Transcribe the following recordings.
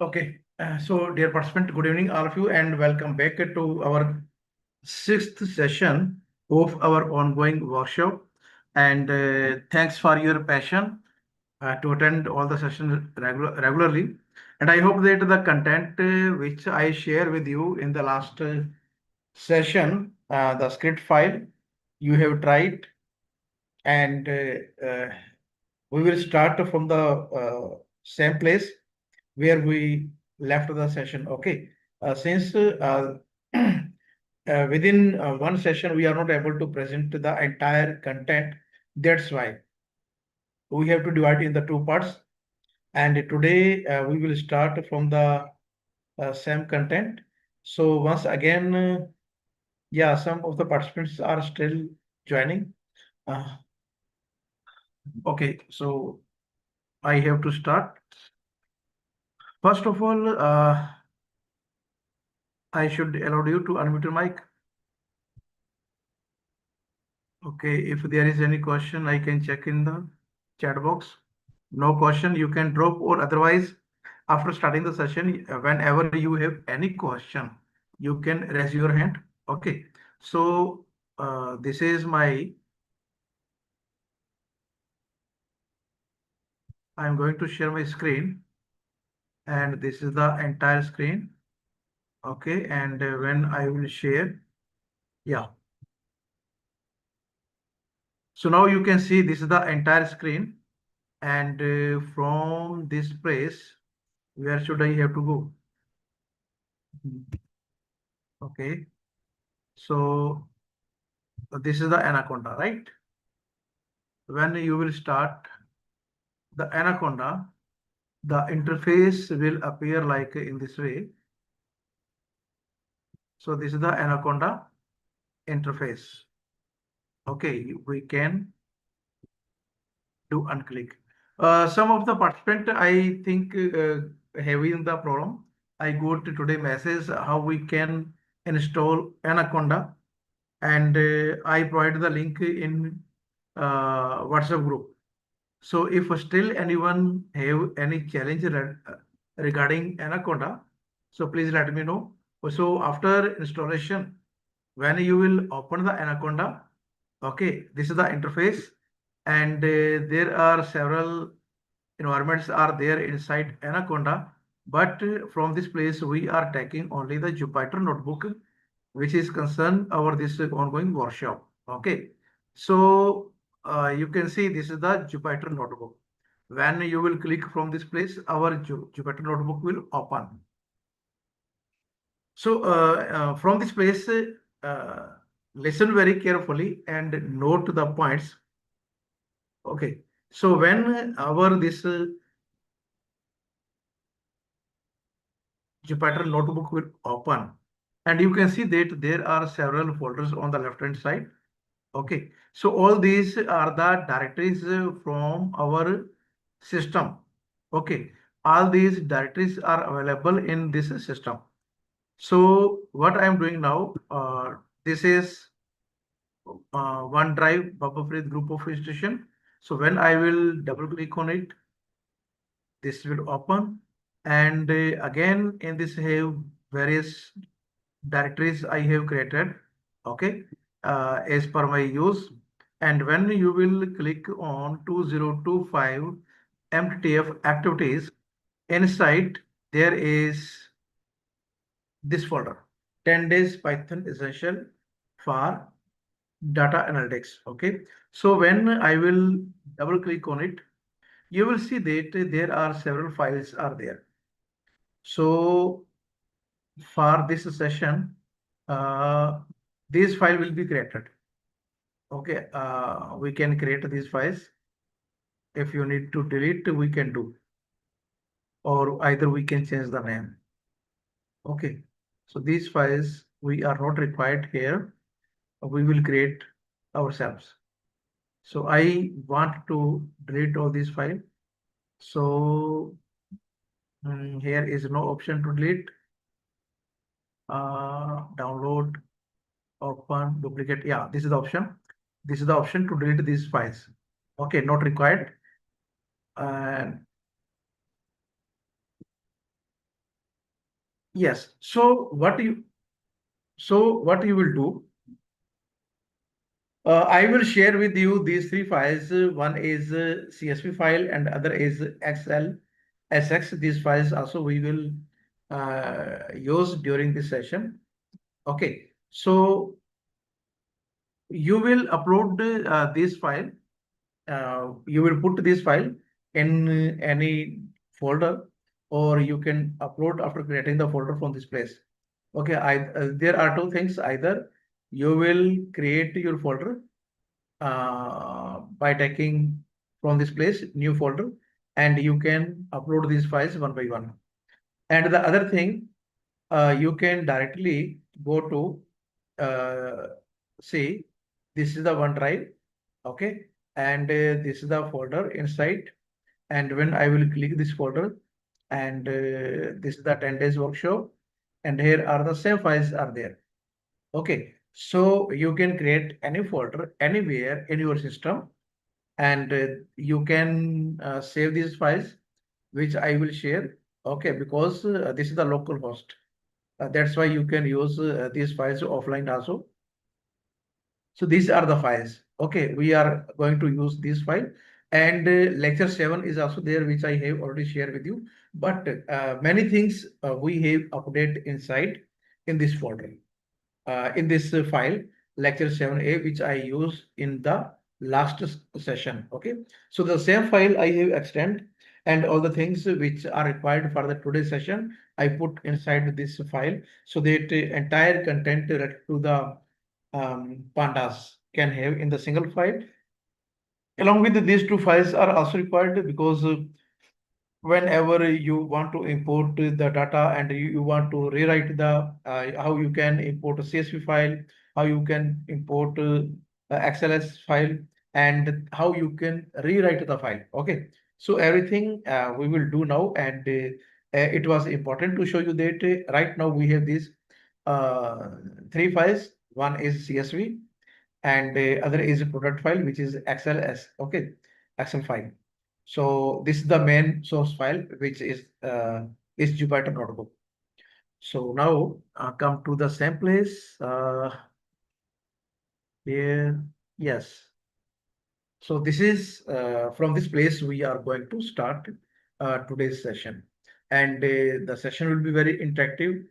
Okay, so dear participant, good evening, all of you, and welcome back to our sixth session of our ongoing workshop. And thanks for your passion to attend all the sessions regularly. And I hope that the content which I share with you in the last session, the script file, you have tried, and we will start from the same place where we left the session. Okay. Since within one session, we are not able to present the entire content. That's why we have to divide in the two parts. And today we will start from the same content. So once again, yeah, some of the participants are still joining. Uh, okay, so I have to start. First of all, I should allow you to unmute your mic. Okay, if there is any question, I can check in the chat box. No question, you can drop, or otherwise, after starting the session, whenever you have any question, you can raise your hand. Okay, so this is my, I'm going to share my screen, and this is the entire screen. Okay, and when I will share, yeah. So now you can see this is the entire screen, and from this place, where should I have to go? Okay, so this is the anaconda, right? When you will start the anaconda, the interface will appear like in this way. So this is the anaconda interface. Okay, we can do unclick. Some of the participant, I think, having the problem. I got today message how we can install anaconda, and I provide the link in WhatsApp group. So if still anyone have any challenge regarding Anaconda, so please let me know. So after installation, when you will open the Anaconda, okay, this is the interface, and there are several environments are there inside Anaconda. But from this place, we are taking only the Jupyter notebook, which is concerned our this ongoing workshop. Okay, so you can see this is the Jupyter notebook. When you will click from this place, our Jupyter notebook will open. So from this place, listen very carefully and note the points. Okay, so when our this Jupyter notebook will open, and you can see that there are several folders on the left hand side. Okay, so all these are the directories from our system. Okay, all these directories are available in this system. So what I am doing now, this is OneDrive buffer free group of institution. So when I will double click on it, this will open, and again in this have various directories I have created. Okay, as per my use. And when you will click on 2025 MTTF activities, inside there is this folder, 10 days Python essential for data analytics. Okay, so when I will double click on it, you will see that there are several files are there. So for this session, uh, this file will be created. Okay, we can create these files. If you need to delete, we can do, or either we can change the name. Okay, so these files we are not required here. We will create ourselves. So I want to delete all these files. So here is no option to delete. Download, open, duplicate. Yeah, this is the option. This is the option to delete these files. Okay, not required. And Yes. So what you will do, I will share with you these three files. One is CSV file and other is Excel SX. These files also we will use during this session. Okay. So you will upload this file. You will put this file in any folder, or you can upload after creating the folder from this place. Okay. There are two things. Either you will create your folder by taking from this place new folder, and you can upload these files one by one. And the other thing, you can directly go to see, this is the OneDrive, okay, and this is the folder inside. And when I will click this folder, and this is the 10 days workshop, and here are the same files are there. Okay, so you can create any folder anywhere in your system, and you can save these files, which I will share. Okay, because this is the local host. That's why you can use these files offline also. So these are the files. Okay, we are going to use this file, and lecture 7 is also there, which I have already shared with you. But many things we have update inside in this folder, in this file lecture 7a, which I use in the last session. Okay, so the same file I have extend, and all the things which are required for the today's session I put inside this file, so that entire content related to the pandas can have in the single file. Along with these two files are also required, because whenever you want to import the data, and you want to rewrite the how you can import a CSV file, how you can import XLS file, and how you can rewrite the file. Okay, so everything we will do now, and it was important to show you that right now we have these uh, three files. One is CSV, and other is a product file, which is XLS. Okay, Excel file. So this is the main source file, which is Jupyter notebook. So now come to the same place here. Yes. So this is from this place we are going to start today's session, and the session will be very interactive.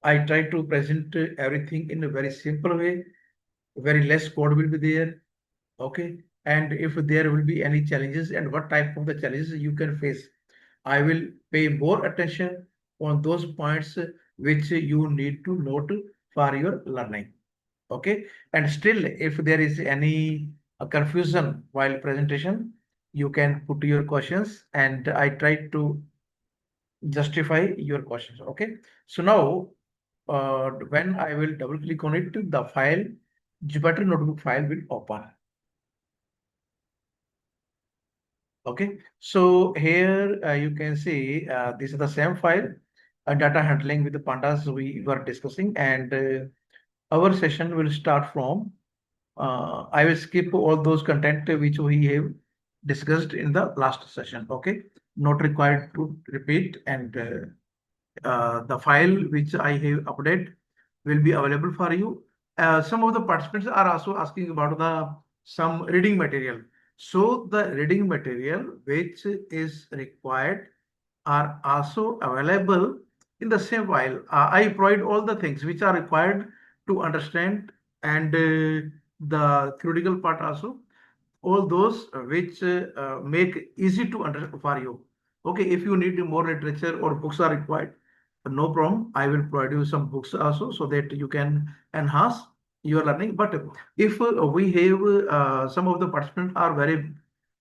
I try to present everything in a very simple way. Very less code will be there. Okay. And if there will be any challenges, and what type of the challenges you can face, I will pay more attention on those points which you need to note for your learning. Okay. And still, if there is any confusion while presentation, you can put your questions, and I try to justify your questions. Okay. So now, when I will double click on it, the file, Jupyter notebook file will open. Okay, so here you can see this is the same file, data handling with the pandas we were discussing, and our session will start from. I will skip all those content which we have discussed in the last session. Okay, not required to repeat, and the file which I have updated will be available for you. Some of the participants are also asking about the some reading material. So the reading material which is required are also available in the same file. I provide all the things which are required to understand, and the theoretical part also, all those which make easy to understand for you. Okay, if you need more literature or books are required, no problem. I will provide you some books also, so that you can enhance your learning. But if we have some of the participants are very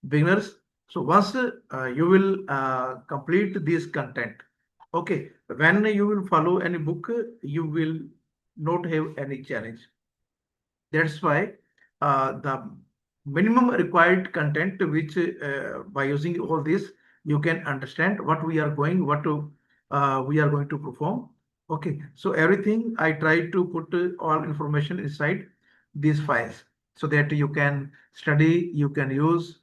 beginners, so once you will complete this content, okay, when you will follow any book, you will not have any challenge. That's why the minimum required content, which by using all this, you can understand what we are going, what to, we are going to perform. Okay, so everything I try to put all information inside these files, so that you can study, you can use.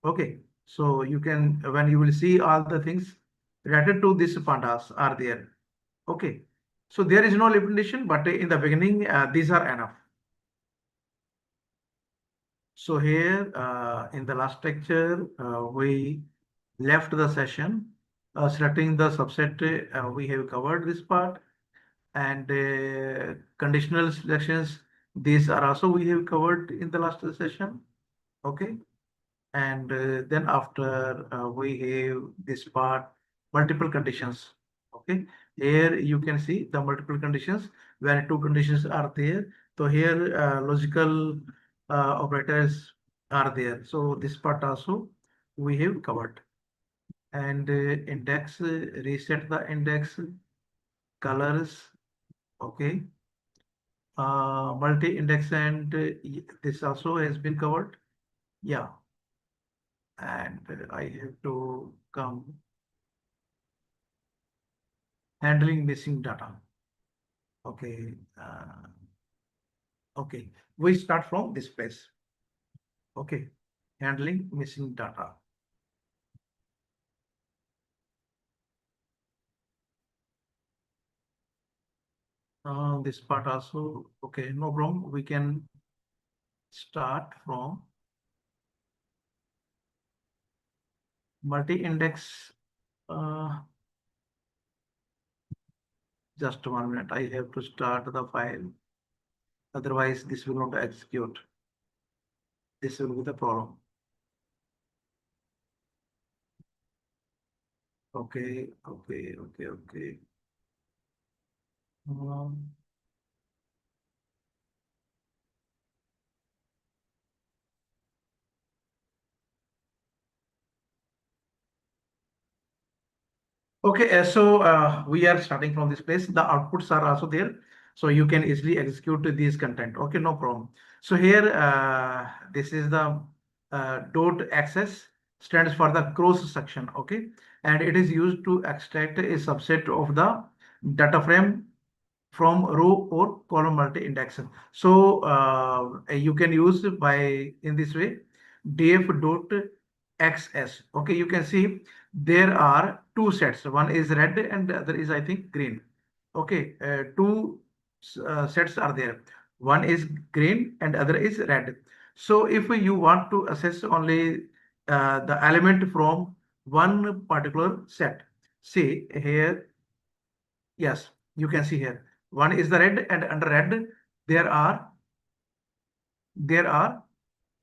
Okay, so you can, when you will see all the things related to this pandas are there. Okay. So there is no limitation, but in the beginning, these are enough. So here in the last lecture, we left the session selecting the subset. We have covered this part, and conditional selections. These are also we have covered in the last session. Okay. And then after we have this part, multiple conditions. Okay, here you can see the multiple conditions when two conditions are there. So here logical operators are there. So this part also we have covered. And index, reset the index, colors. Okay, multi-index, and this also has been covered. Yeah, and I have to come handling missing data. Okay, okay. We start from this place. Okay, handling missing data. This part also, okay, no problem. We can start from multi-index. Just 1 minute. I have to start the file. Otherwise, this will not execute. This will be the problem. Okay, okay, okay, okay. Um, Okay, so we are starting from this place. The outputs are also there, so you can easily execute these content. Okay, no problem. So here, this is the dot access stands for the cross section. Okay, and it is used to extract a subset of the data frame from row or column multi-index. So you can use by in this way df dot xs. Okay, you can see there are two sets. One is red and the other is I think green. Okay, two sets are there. One is green and other is red. So if you want to assess only the element from one particular set, see here. Yes, you can see here. One is the red, and under red there are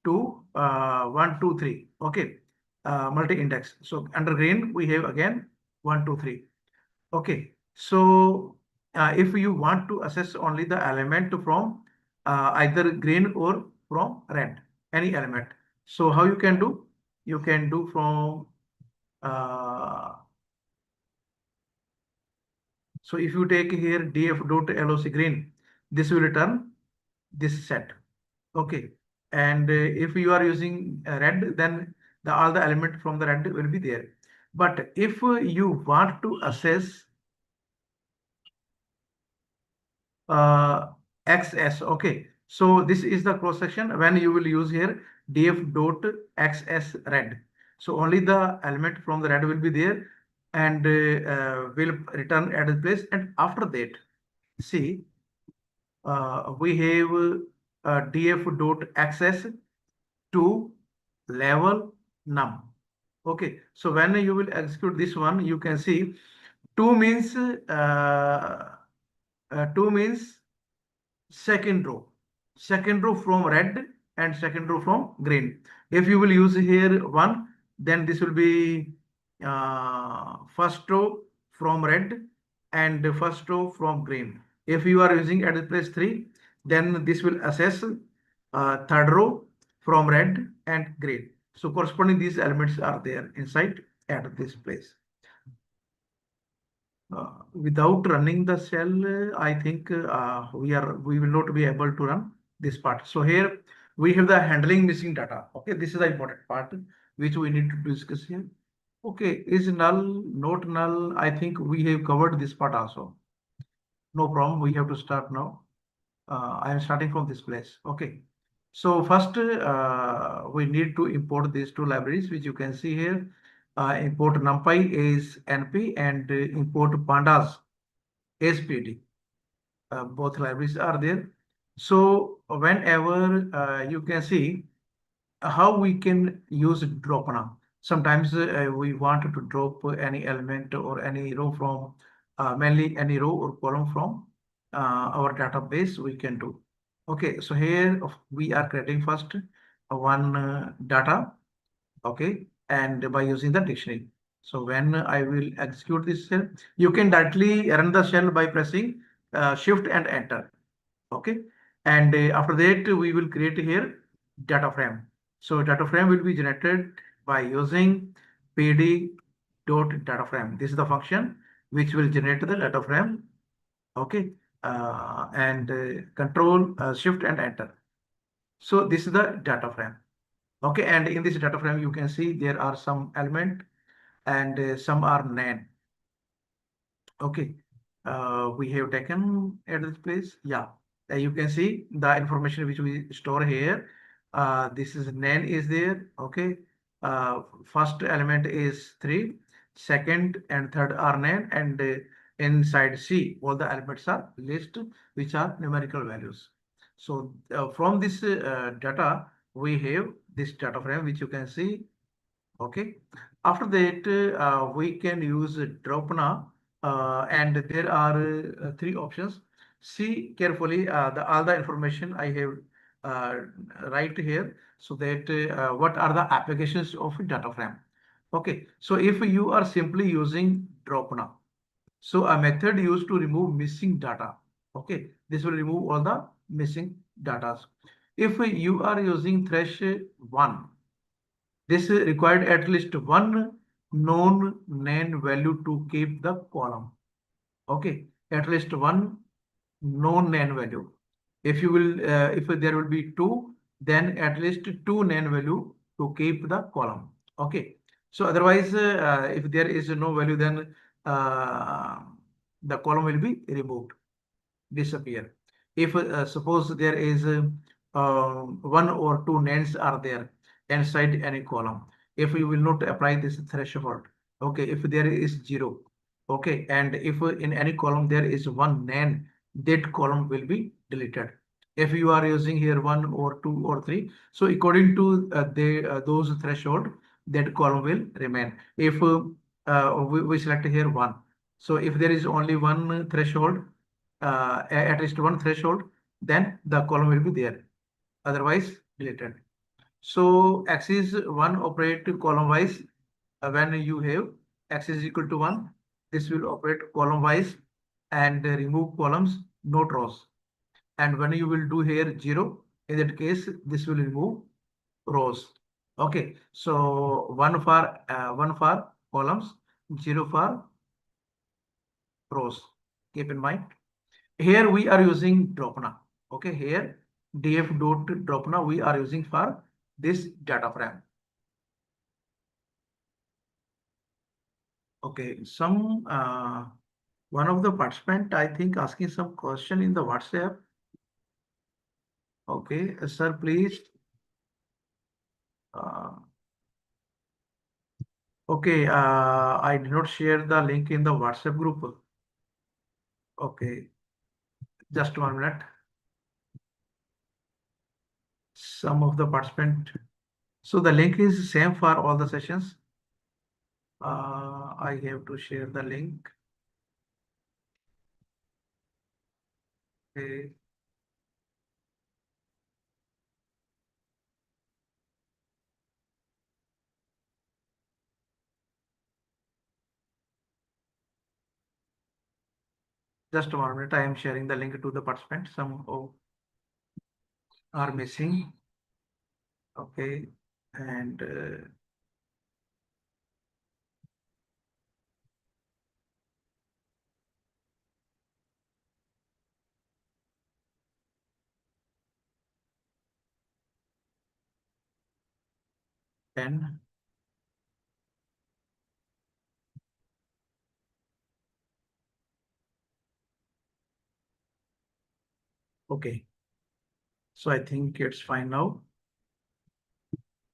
two one, two, three. Okay, multi-index. So under green we have again one, two, three. Okay, so if you want to assess only the element from either green or from red, any element. So how you can do? You can do from so if you take here df.loc green, this will return this set. Okay. And if you are using red, then all the element from the red will be there. But if you want to assess uh, XS, okay. So this is the cross section when you will use here df.xs red. So only the element from the red will be there and will return at the place. And after that, see, we have df.access to level num. Okay, so when you will execute this one, you can see 2 means 2 means second row from red and second row from green. If you will use here 1, then this will be first row from red and first row from green. If you are using at the place 3, then this will assess third row from red and green. So corresponding these elements are there inside at this place. Without running the shell, I think we will not be able to run this part. So here we have the handling missing data. Okay, this is the important part which we need to discuss here. Okay, is null, not null? I think we have covered this part also. No problem. We have to start now. I am starting from this place. Okay. So first, we need to import these two libraries, which you can see here. Import NumPy is NP and import Pandas as PD. Both libraries are there. So whenever you can see how we can use drop now. Sometimes we want to drop any element or any row from mainly any row or column from our database we can do. Okay, so here we are creating first one data, okay, and by using the dictionary. So when I will execute this shell, you can directly run the shell by pressing shift and enter. Okay, and after that we will create here data frame. So data frame will be generated by using pd dot data frame. This is the function which will generate the data frame. Okay, and control shift and enter. So this is the data frame. Okay, and in this data frame you can see there are some element and some are nan. Okay, we have taken at this place. Yeah, you can see the information which we store here. This is nan is there. Okay, first element is 3, second and third are nan, and inside C all the elements are list which are numerical values. So from this data we have this data frame which you can see. Okay, after that we can use drop now, and there are three options. See carefully the all the information I have uh, right here, so that what are the applications of data frame. Okay, so if you are simply using drop now, so a method used to remove missing data. Okay, this will remove all the missing data. If you are using thresh 1, this required at least one known nan value to keep the column. Okay, at least one known nan value. If you will, if there will be two, then at least two nan value to keep the column. Okay. So otherwise, if there is no value, then uh, the column will be removed, disappear. If suppose there is one or two names are there inside any column, if you will not apply this threshold, okay, if there is zero, okay, and if in any column there is one name, that column will be deleted. If you are using here one or two or three, so according to those threshold, that column will remain. If we select here one, so if there is only one threshold, at least one threshold, then the column will be there. Otherwise, deleted. So x is 1 operate column wise. When you have x is equal to 1, this will operate column wise and remove columns, not rows. And when you will do here 0, in that case, this will remove rows. Okay, so 1 for columns, 0 for rows. Keep in mind. Here we are using dropna. Okay, here df dot dropna we are using for this data frame. Okay, some one of the participant I think asking some question in the WhatsApp. Okay, sir, please. Uh, okay, I did not share the link in the WhatsApp group. Okay, just 1 minute. Some of the participant. So the link is same for all the sessions. I have to share the link. Okay. Just 1 minute. I am sharing the link to the participant. Some are missing. Okay. And then, okay. So I think it's fine now.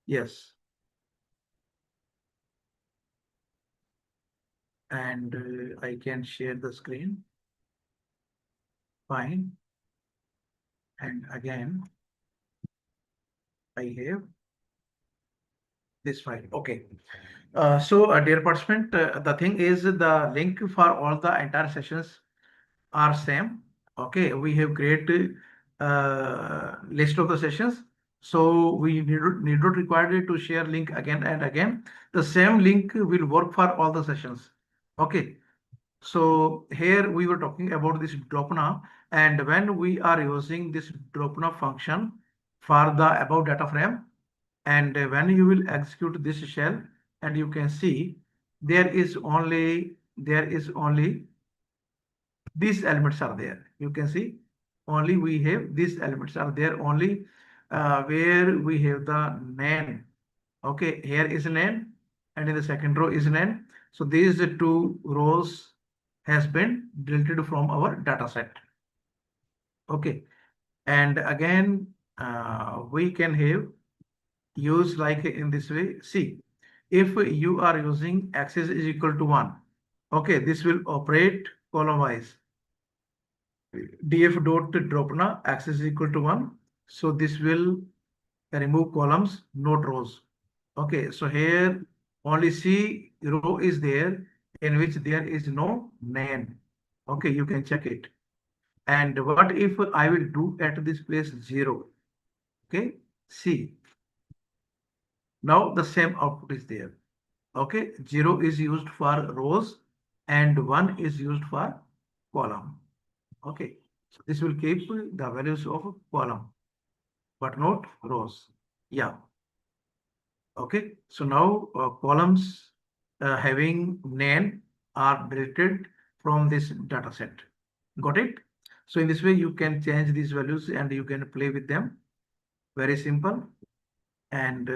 Yes. And I can share the screen. fine. And again, I have this file. Okay. Dear participant, the thing is the link for all the entire sessions are same. Okay, we have create list of the sessions. So we need not required to share link again and again. The same link will work for all the sessions. Okay. So here we were talking about this dropna, and when we are using this dropna function for the above data frame, and when you will execute this shell, and you can see there is only these elements are there. You can see only we have these elements are there only where we have the name. Okay, here is name, and in the second row is name. So these two rows has been deleted from our data set. Okay, and again we can have use like in this way. See, if you are using axis is equal to 1, okay, this will operate column wise. Df dot dropna axis is equal to 1, so this will remove columns, not rows. Okay, so here only C row is there in which there is no name. Okay, you can check it. And what if I will do at this place 0? Okay, see, now the same output is there. Okay, 0 is used for rows and 1 is used for column. Okay, so this will keep the values of column but not rows. Yeah. Okay, so now columns having name are deleted from this data set. Got it? So in this way you can change these values and you can play with them. Very simple. And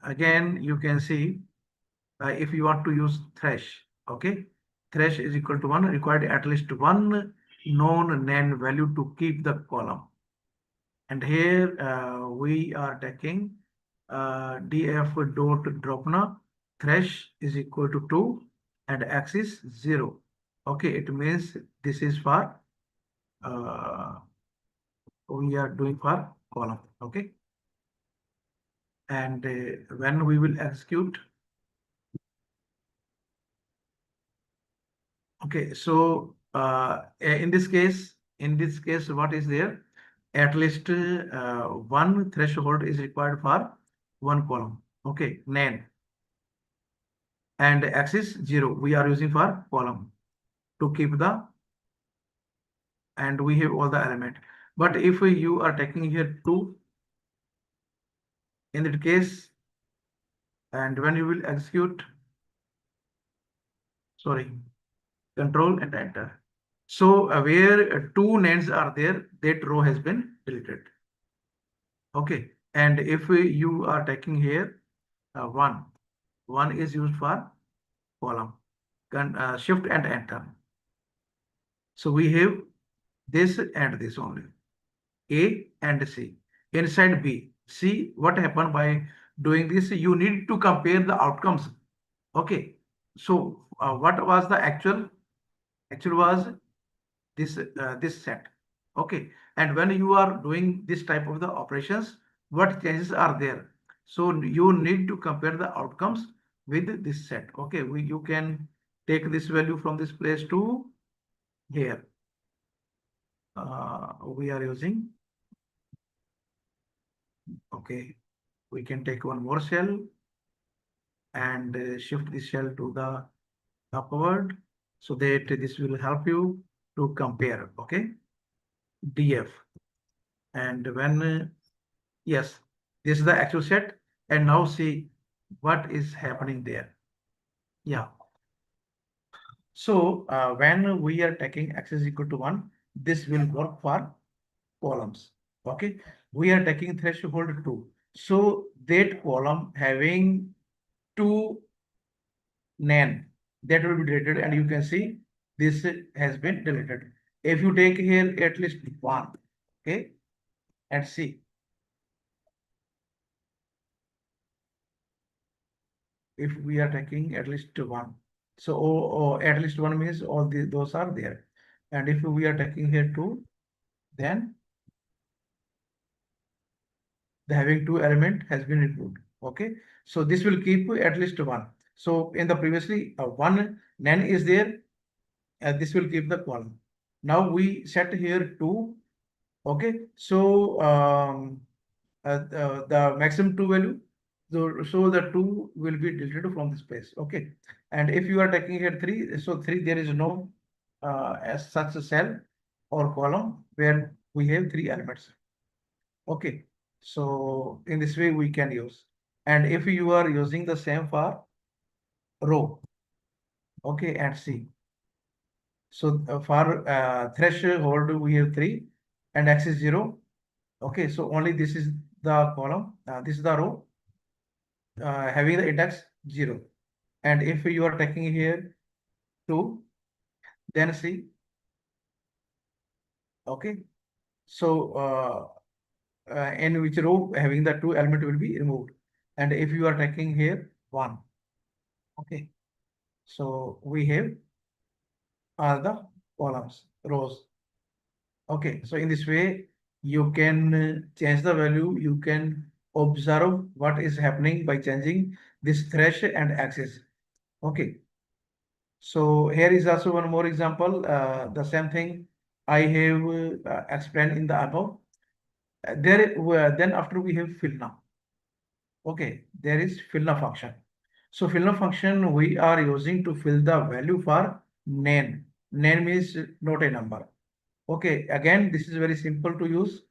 again you can see if you want to use thresh. Okay, thresh is equal to 1, required at least one known name value to keep the column. And here we are taking df dot dropna thresh is equal to 2 and axis 0. Okay, it means this is for we are doing for column. Okay, and when we will execute. Okay, so in this case, what is there? At least one threshold is required for one column. Okay, name and axis 0 we are using for column to keep the, and we have all the element. But if you are taking here 2 in that case, and when you will execute, sorry, control and enter. So where 2 names are there, that row has been deleted. Okay, and if you are taking here 1 is used for column, shift and enter. So we have this and this only, A and C. Inside B, see what happened by doing this. You need to compare the outcomes. Okay, so what was the actual? Actual was this set. Okay, and when you are doing this type of the operations, what changes are there? So you need to compare the outcomes with this set. Okay, you can take this value from this place to here. We are using, okay, we can take one more cell and shift this cell to the upward so that this will help you to compare. Okay, df, and when yes, this is the actual set, and now see what is happening there. Yeah, so when we are taking x is equal to 1, this will work for columns. Okay, we are taking threshold 2, so that column having 2 name, that will be deleted, and you can see this has been deleted. If you take here at least 1, okay, and see if we are taking at least 1, so at least 1 means all those are there. And if we are taking here 2, then the having two element has been included. Okay, so this will keep at least one. So in the previously one nan is there, this will keep the column. Now we set here two. Okay, so the maximum two value, so the two will be deleted from this place. Okay, and if you are taking here three, so three, there is no as such a cell or column where we have three elements. Okay, so in this way we can use. And if you are using the same for row, okay, and see. So for threshold we have three and x is 0. Okay, so only this is the column, this is the row having the index 0. And if you are taking here 2, then see, okay, so in which row having the two element will be removed. And if you are taking here 1, okay, so we have all the columns, rows. Okay, so in this way, you can change the value, you can observe what is happening by changing this thresh and axis. Okay, so here is also one more example. The same thing I have explained in the above. Then after we have fill now. Okay, there is fill now function. So fill now function we are using to fill the value for name. Name is not a number. Okay, again, this is very simple to use.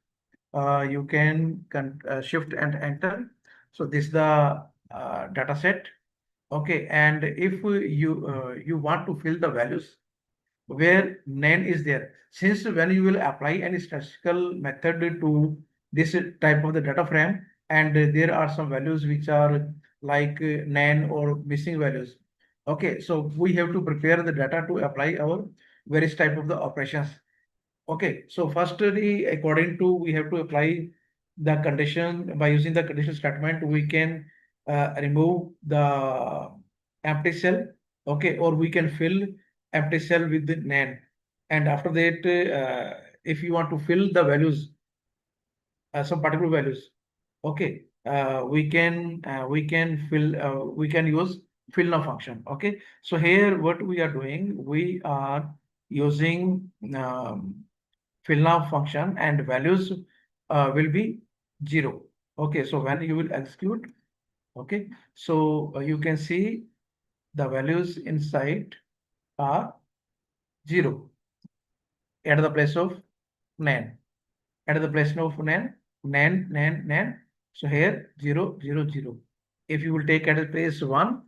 You can shift and enter. So this is the data set. Okay, and if you want to fill the values where name is there, since when you will apply any statistical method to this type of the data frame, and there are some values which are like name or missing values. Okay, so we have to prepare the data to apply our various type of the operations. Okay, so firstly, according to we have to apply the condition by using the condition statement, we can remove the empty cell, okay, or we can fill empty cell with the nan. And after that, if you want to fill the values, some particular values, okay, we can use fill now function. Okay, so here what we are doing, we are using fill now function and values will be 0. Okay, so when you will execute, okay, so you can see the values inside are 0 at the place of nan. At the place of nan. So here 0, 0, 0. If you will take at the place 1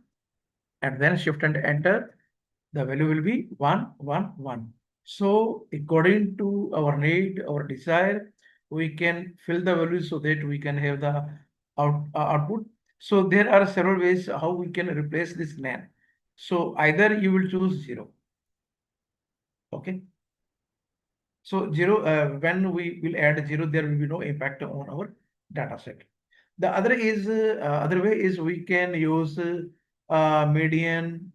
and then shift and enter, the value will be 1, 1, 1. So according to our need, our desire, we can fill the values so that we can have the output. So there are several ways how we can replace this nan. So either you will choose 0. Okay. So 0, when we will add 0, there will be no impact on our data set. The other way is we can use median,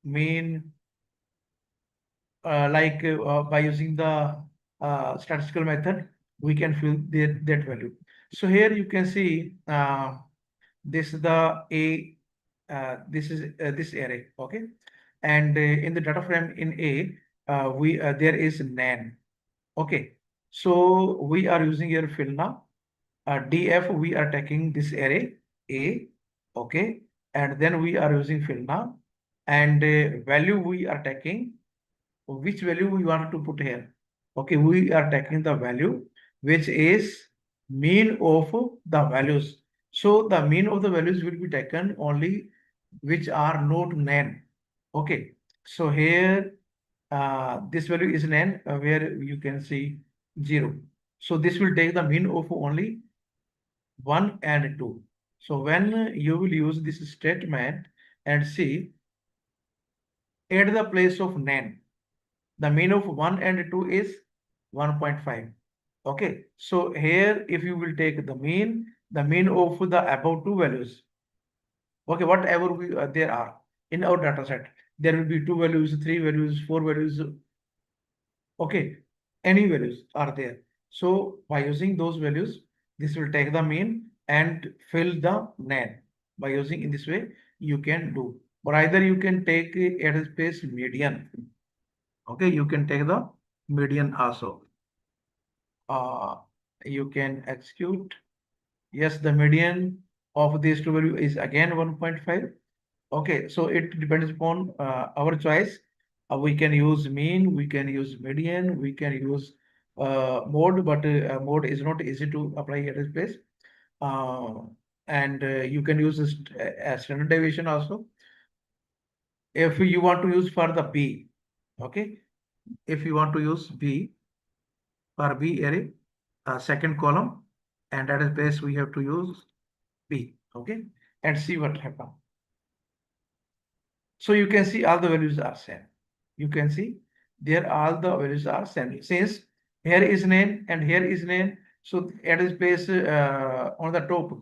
mean, by using the statistical method, we can fill that value. So here you can see this is the A, this is this array, okay, and in the data frame in A, we there is nan, okay. So we are using here fill now. DF we are taking this array A, okay, and then we are using fill now, and value we are taking which value we want to put here. Okay, we are taking the value which is mean of the values. So the mean of the values will be taken only which are not nan. Okay, so here this value is nan where you can see 0. So this will take the mean of only 1 and 2. So when you will use this statement and see at the place of nan, the mean of 1 and 2 is 1.5. Okay, so here if you will take the mean of the above two values, okay, whatever there are in our data set, there will be two values, three values, four values. Okay, any values are there. So by using those values, this will take the mean and fill the nan. By using in this way, you can do. Or either you can take a space median. Okay, you can take the median also. You can execute. Yes, the median of these two value is again 1.5. Okay, so it depends upon our choice. We can use mean, we can use median, we can use mode, but mode is not easy to apply at this place. Uh, and you can use a standard deviation also. If you want to use for the B, okay, if you want to use B for B array, second column, and at a place we have to use B, okay, and see what happens. So you can see all the values are same. You can see there all the values are same. Since here is name and here is name, so at this place on the top,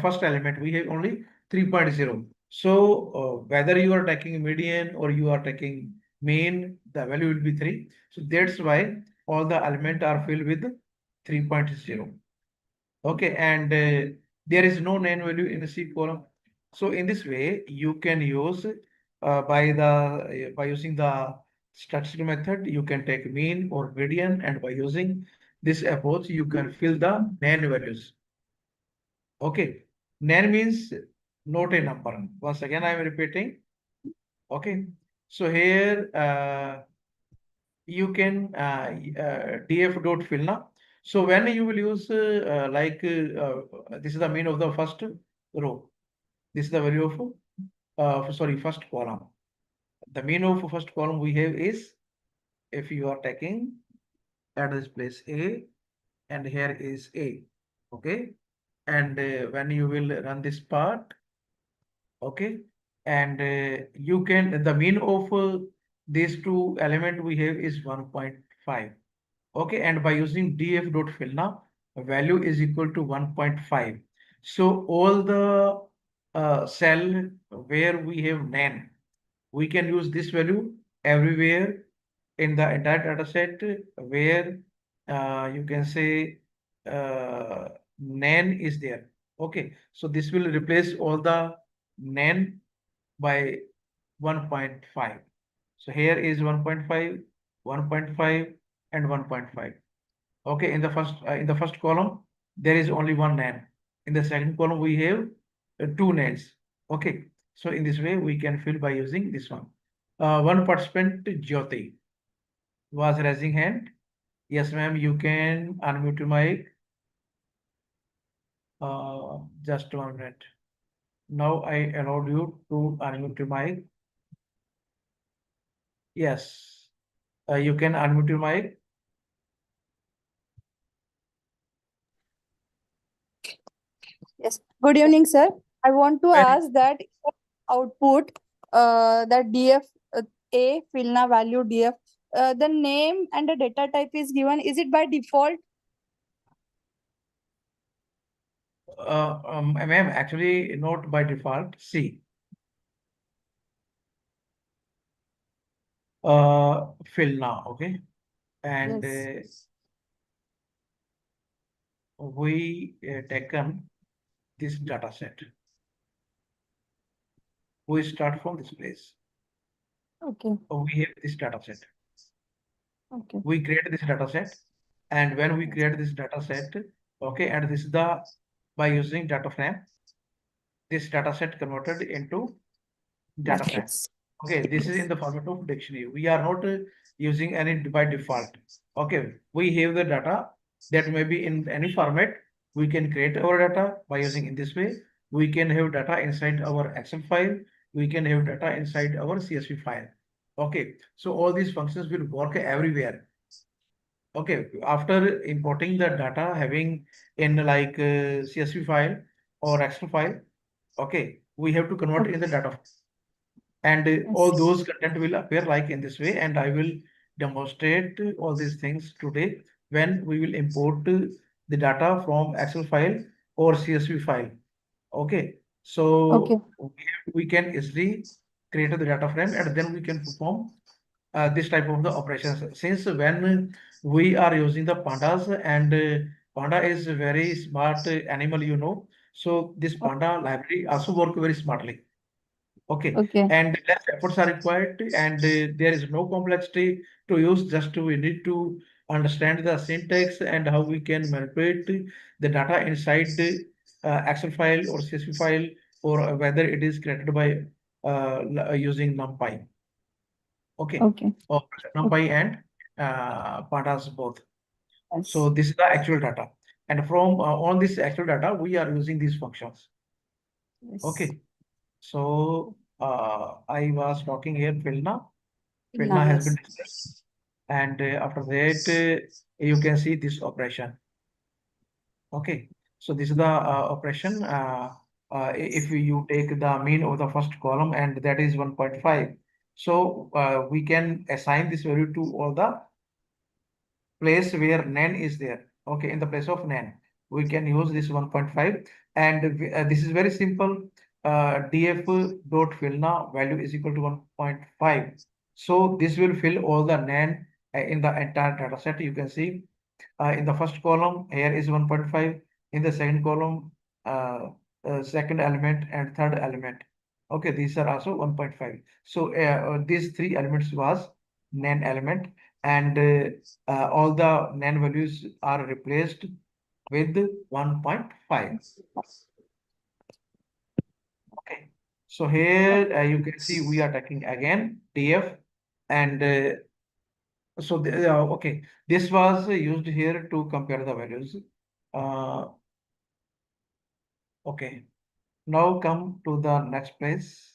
first element we have only 3.0. So whether you are taking median or you are taking mean, the value will be 3. So that's why all the elements are filled with 3.0. Okay, and there is no name value in the C column. So in this way, you can use by using the statistical method, you can take mean or median, and by using this approach, you can fill the nan values. Okay, nan means not a number. Once again, I am repeating. Okay, so here you can df dot fill now. So when you will use this is the mean of the first row. This is the value of sorry, first column. The mean of first column we have is, if you are taking at this place A and here is A, okay, and when you will run this part, okay, and you can the mean of these two element we have is 1.5. Okay, and by using df dot fill now, value is equal to 1.5. So all the cell where we have nan, we can use this value everywhere in the entire data set where you can say nan is there. Okay, so this will replace all the nan by 1.5. So here is 1.5, 1.5, and 1.5. Okay, in the first column there is only one nan. In the second column we have two nans. Okay, so in this way we can fill by using this one. One participant Jyoti was raising hand. Yes, ma'am, you can unmute your mic. Just 1 minute. Now I allowed you to unmute your mic. Yes, you can unmute your mic. Yes. Good evening, sir. I want to ask that output that df a filna value df the name and the data type is given. Is it by default? Ma'am, actually not by default. See, fill now, okay, and Yes. we taken this data set. We start from this place. Okay. We have this data set. Okay. We create this data set, and when we create this data set, okay, and this is the by using data frame, this data set converted into data frame. Yes. Okay, this is in the format of dictionary. We are not using any by default. Okay, we have the data that may be in any format. We can create our data by using in this way. We can have data inside our Excel file. We can have data inside our CSV file. Okay, so all these functions will work everywhere. Okay, after importing the data having in like CSV file or Excel file, okay, we have to convert in the data, and all those content will appear like in this way, and I will demonstrate all these things today when we will import the data from Excel file or CSV file. Okay, so Okay. we can easily create the data frame, and then we can perform this type of the operations. Since when we are using the pandas, and panda is a very smart animal, you know. So this panda library also work very smartly. Okay, Okay. and less efforts are required, and there is no complexity to use. Just we need to understand the syntax and how we can manipulate the data inside the Excel file or CSV file, or whether it is created by using NumPy. Okay, Okay. or Okay. NumPy and pandas both. So Yes. this is the actual data, and from on this actual data, we are using these functions. Yes. Okay, so I was talking here, Filna. Now, Filna has been yes. discussed, and after that, you can see this operation. Okay, so this is the operation. If you take the mean of the first column, and that is 1.5, so we can assign this value to all the place where nan is there. Okay, in the place of nan, we can use this 1.5, and this is very simple. Df dot fill now value is equal to 1.5. So this will fill all the nan in the entire data set. You can see in the first column here is 1.5, in the second column second element and third element. Okay, these are also 1.5. So these three elements was nan element, and all the nan values are replaced with 1.5. Okay, so here you can see we are taking again df, and okay, this was used here to compare the values. uh, okay, now come to the next place.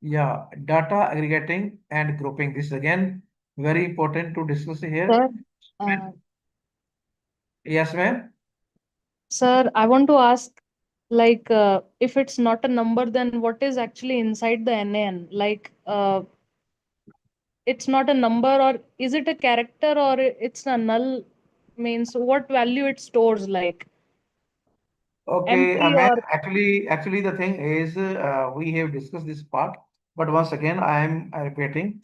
Yeah, data aggregating and grouping. This is again very important to discuss here. Sir, uh, Yes, ma'am. sir, I want to ask, like, if it's not a number, then what is actually inside the NaN? Like, it's not a number, or is it a character, or it's a null? Means what value it stores, like Okay, empty ma'am. or Actually, the thing is, we have discussed this part, but once again, I am repeating.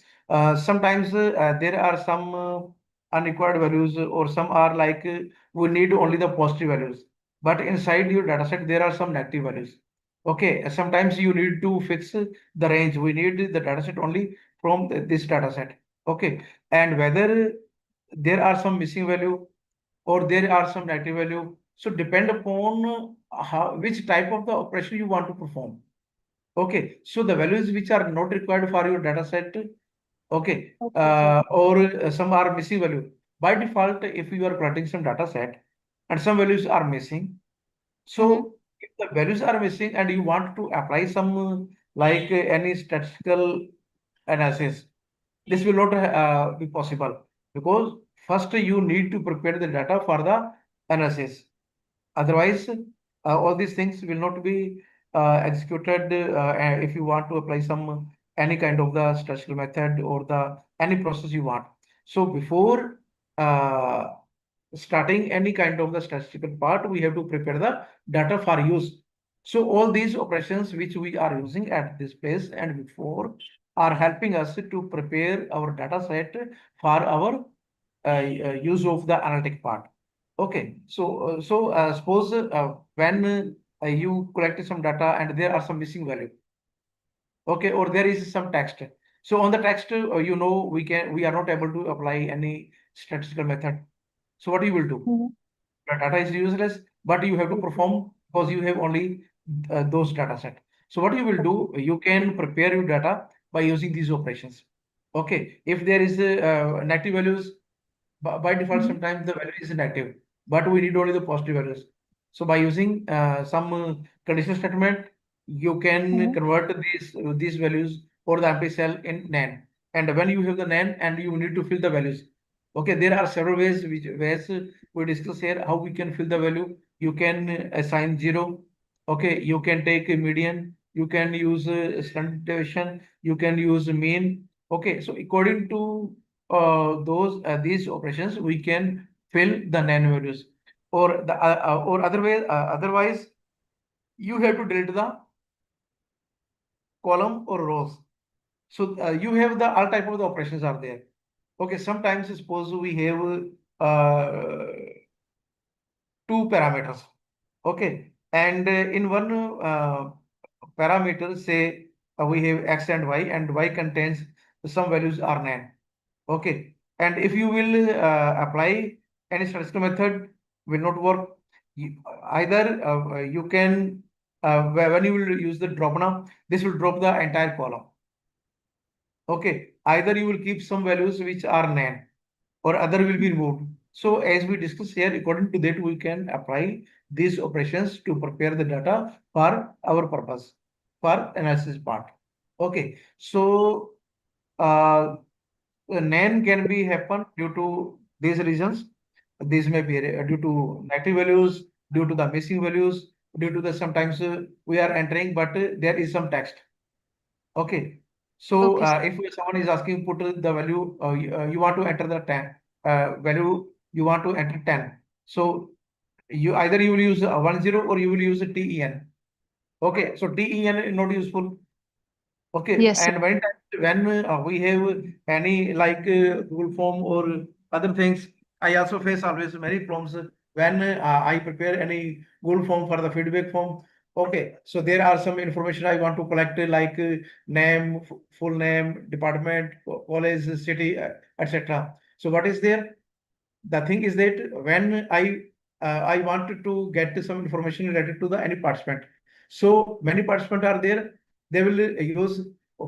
Sometimes there are some unrequired values, or some are like we need only the positive values. But inside your dataset, there are some negative values. Okay, sometimes you need to fix the range. We need the dataset only from this dataset. Okay, and whether there are some missing value or there are some negative value. So depend upon how which type of the operation you want to perform. Okay, so the values which are not required for your data set, okay, okay, sir. or some are missing value. By default, if you are plotting some data set and some values are missing, Mm-hmm. so if the values are missing and you want to apply some like any statistical analysis, this will not be possible, because first you need to prepare the data for the analysis. Otherwise, all these things will not be executed if you want to apply some any kind of the statistical method or the any process you want. So before uh, starting any kind of the statistical part, we have to prepare the data for use. So all these operations which we are using at this place and before are helping us to prepare our data set for our use of the analytic part. Okay, so suppose when you collect some data and there are some missing value, okay, or there is some text. So on the text, we are not able to apply any statistical method. So what you will do? Mm-hmm. The data is useless, but you have to Okay. perform because you have only those data set. So what you will do, you can prepare your data by using these operations. Okay, if there is negative values, by default, Mm-hmm. sometimes the value is negative, but we need only the positive values. So by using some conditional statement, you can Mm-hmm. convert these values or the empty cell in nan. And when you have the nan and you need to fill the values, okay, there are several ways we discuss here how we can fill the value. You can assign zero. Okay, you can take a median. You can use standard deviation. You can use mean. Okay, so according to those these operations, we can fill the nan values, or the or otherwise you have to delete the column or rows. So you have the all type of the operations are there. Okay, sometimes suppose we have two parameters. Okay, and in one parameter, say we have x and y contains some values are nan. Okay, and if you will apply any statistical method, will not work. Either you can when you will use the drop down, this will drop the entire column. Okay, either you will keep some values which are nan or other will be removed. So as we discussed here, according to that, we can apply these operations to prepare the data for our purpose, for analysis part. Okay, so nan can be happen due to these reasons. These may be due to negative values, due to the missing values, due to the sometimes we are entering, but there is some text. Okay. So Okay, sir. if someone is asking put the value you want to enter the 10 value you want to enter 10. So you either you will use 10 or you will use a TEN. Okay. So TEN is not useful. Okay, Yes, sir. and when we have any like Google form or other things, I also face always many problems when I prepare any Google form for the feedback form. Okay, so there are some information I want to collect like name, full name, department, college, city, etc. So what is there? The thing is that when I wanted to get some information related to the any participant, so many participants are there. They will use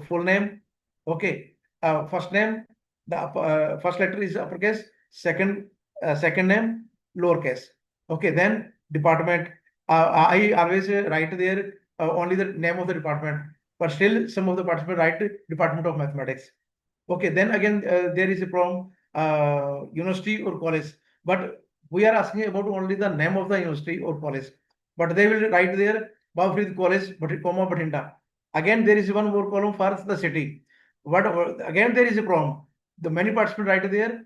full name. Okay, first name, the first letter is uppercase, second name lowercase. Okay, then department. I always write there only the name of the department, but still some of the participants write Department of Mathematics. Okay, then again there is a problem university or college, but we are asking about only the name of the university or college, but they will write there Bawfrid College, but comma Bhatinda. Again, there is one more column for the city. What again there is a problem. The many participants write there.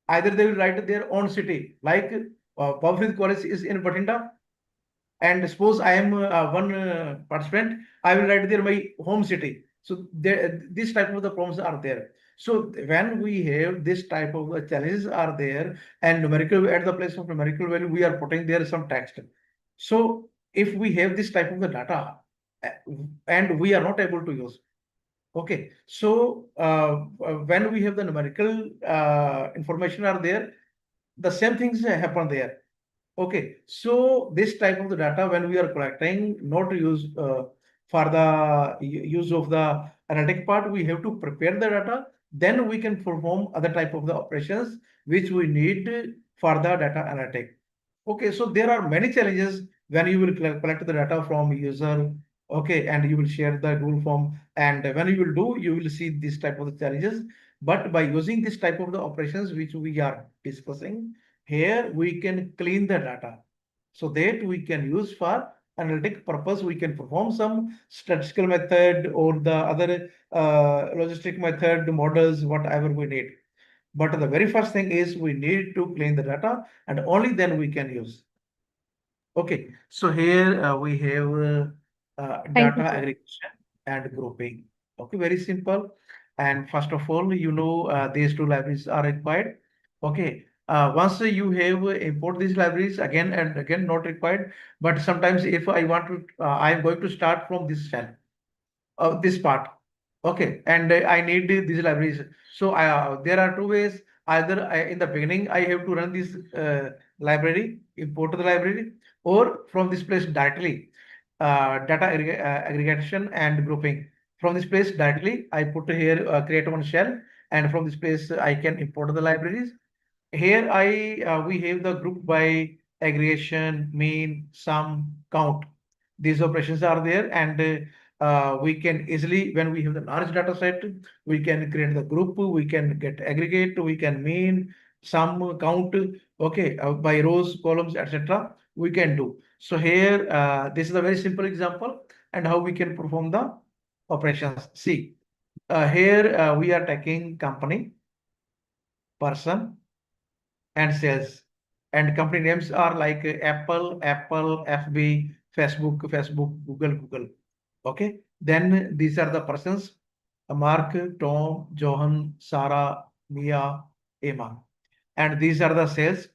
Either they will write their own city, like Bawfrid College is in Bhatinda, and suppose I am one participant, I will write there my home city. So there, this type of the problems are there. So when we have this type of challenges are there, and numerical at the place of numerical value, we are putting there some text. So if we have this type of the data, uh, and we are not able to use, okay. So when we have the numerical information are there, the same things happen there. Okay, so this type of the data when we are collecting, not use for the use of the analytic part, we have to prepare the data. Then we can perform other type of the operations which we need for the data analytic. Okay, so there are many challenges when you will collect the data from user. Okay, and you will share the Google form, and when you will do, you will see this type of the challenges. But by using this type of the operations which we are discussing, here we can clean the data so that we can use for analytic purpose. We can perform some statistical method or the other logistic method models, whatever we need. But the very first thing is we need to clean the data and only then we can use. Okay, so here we have Thank data you, sir. aggregation and grouping. Okay, very simple. And first of all, you know, these two libraries are required. Okay, once you have import these libraries again and again, not required. But sometimes if I want to, I am going to start from this cell, this part. Okay, and I need these libraries. So there are two ways. Either in the beginning I have to run this library, import the library, or from this place directly, data aggregation and grouping. From this place directly, I put here create one shell, and from this place I can import the libraries. Here I we have the group by aggregation, mean, sum, count. These operations are there, and we can easily, when we have the large data set, we can create the group, we can get aggregate, we can mean, sum, count, okay, by rows, columns, etc. We can do. So here, this is a very simple example, and how we can perform the operations. See, here we are taking company, person, and sales. And company names are like Apple, Apple, FB, Facebook, Facebook, Google, Google. Okay. Then these are the persons. Mark, Tom, Johan, Sarah, Mia, Emma. And these are the sales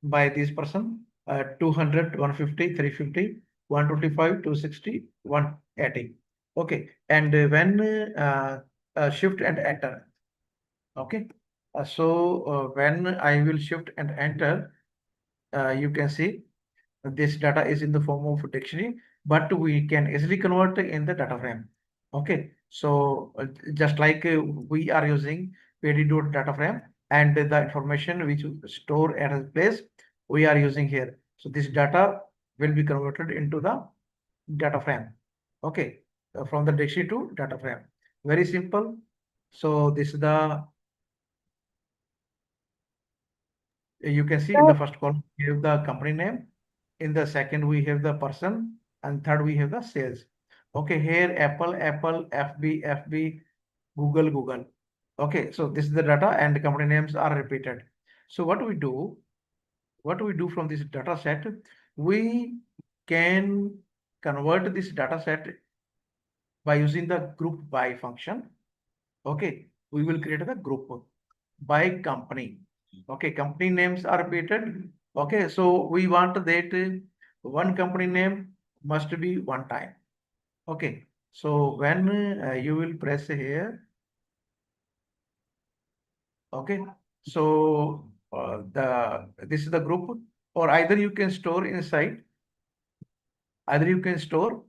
by this person, 200, 150, 350, 125, 260, 180. Okay. And when shift and enter. Okay. When I will shift and enter, you can see this data is in the form of dictionary, but we can easily convert in the data frame. Okay, so just like we are using pd data frame, and the information which you store at a place we are using here. So this data will be converted into the data frame. Okay, from the dictionary to data frame. Very simple. So this is the, you can see in the first column we have the company name, in the second we have the person, and third we have the sales. Okay, here Apple, FB, Google. Okay, so this is the data and the company names are repeated. So what we do from this data set, we can convert this data set by using the group by function. Okay, we will create the group by company. Okay, company names are repeated. Okay, so we want that one company name must be one time. Okay, so when you will press here, okay, so this is the group, or either you can store inside, either you can store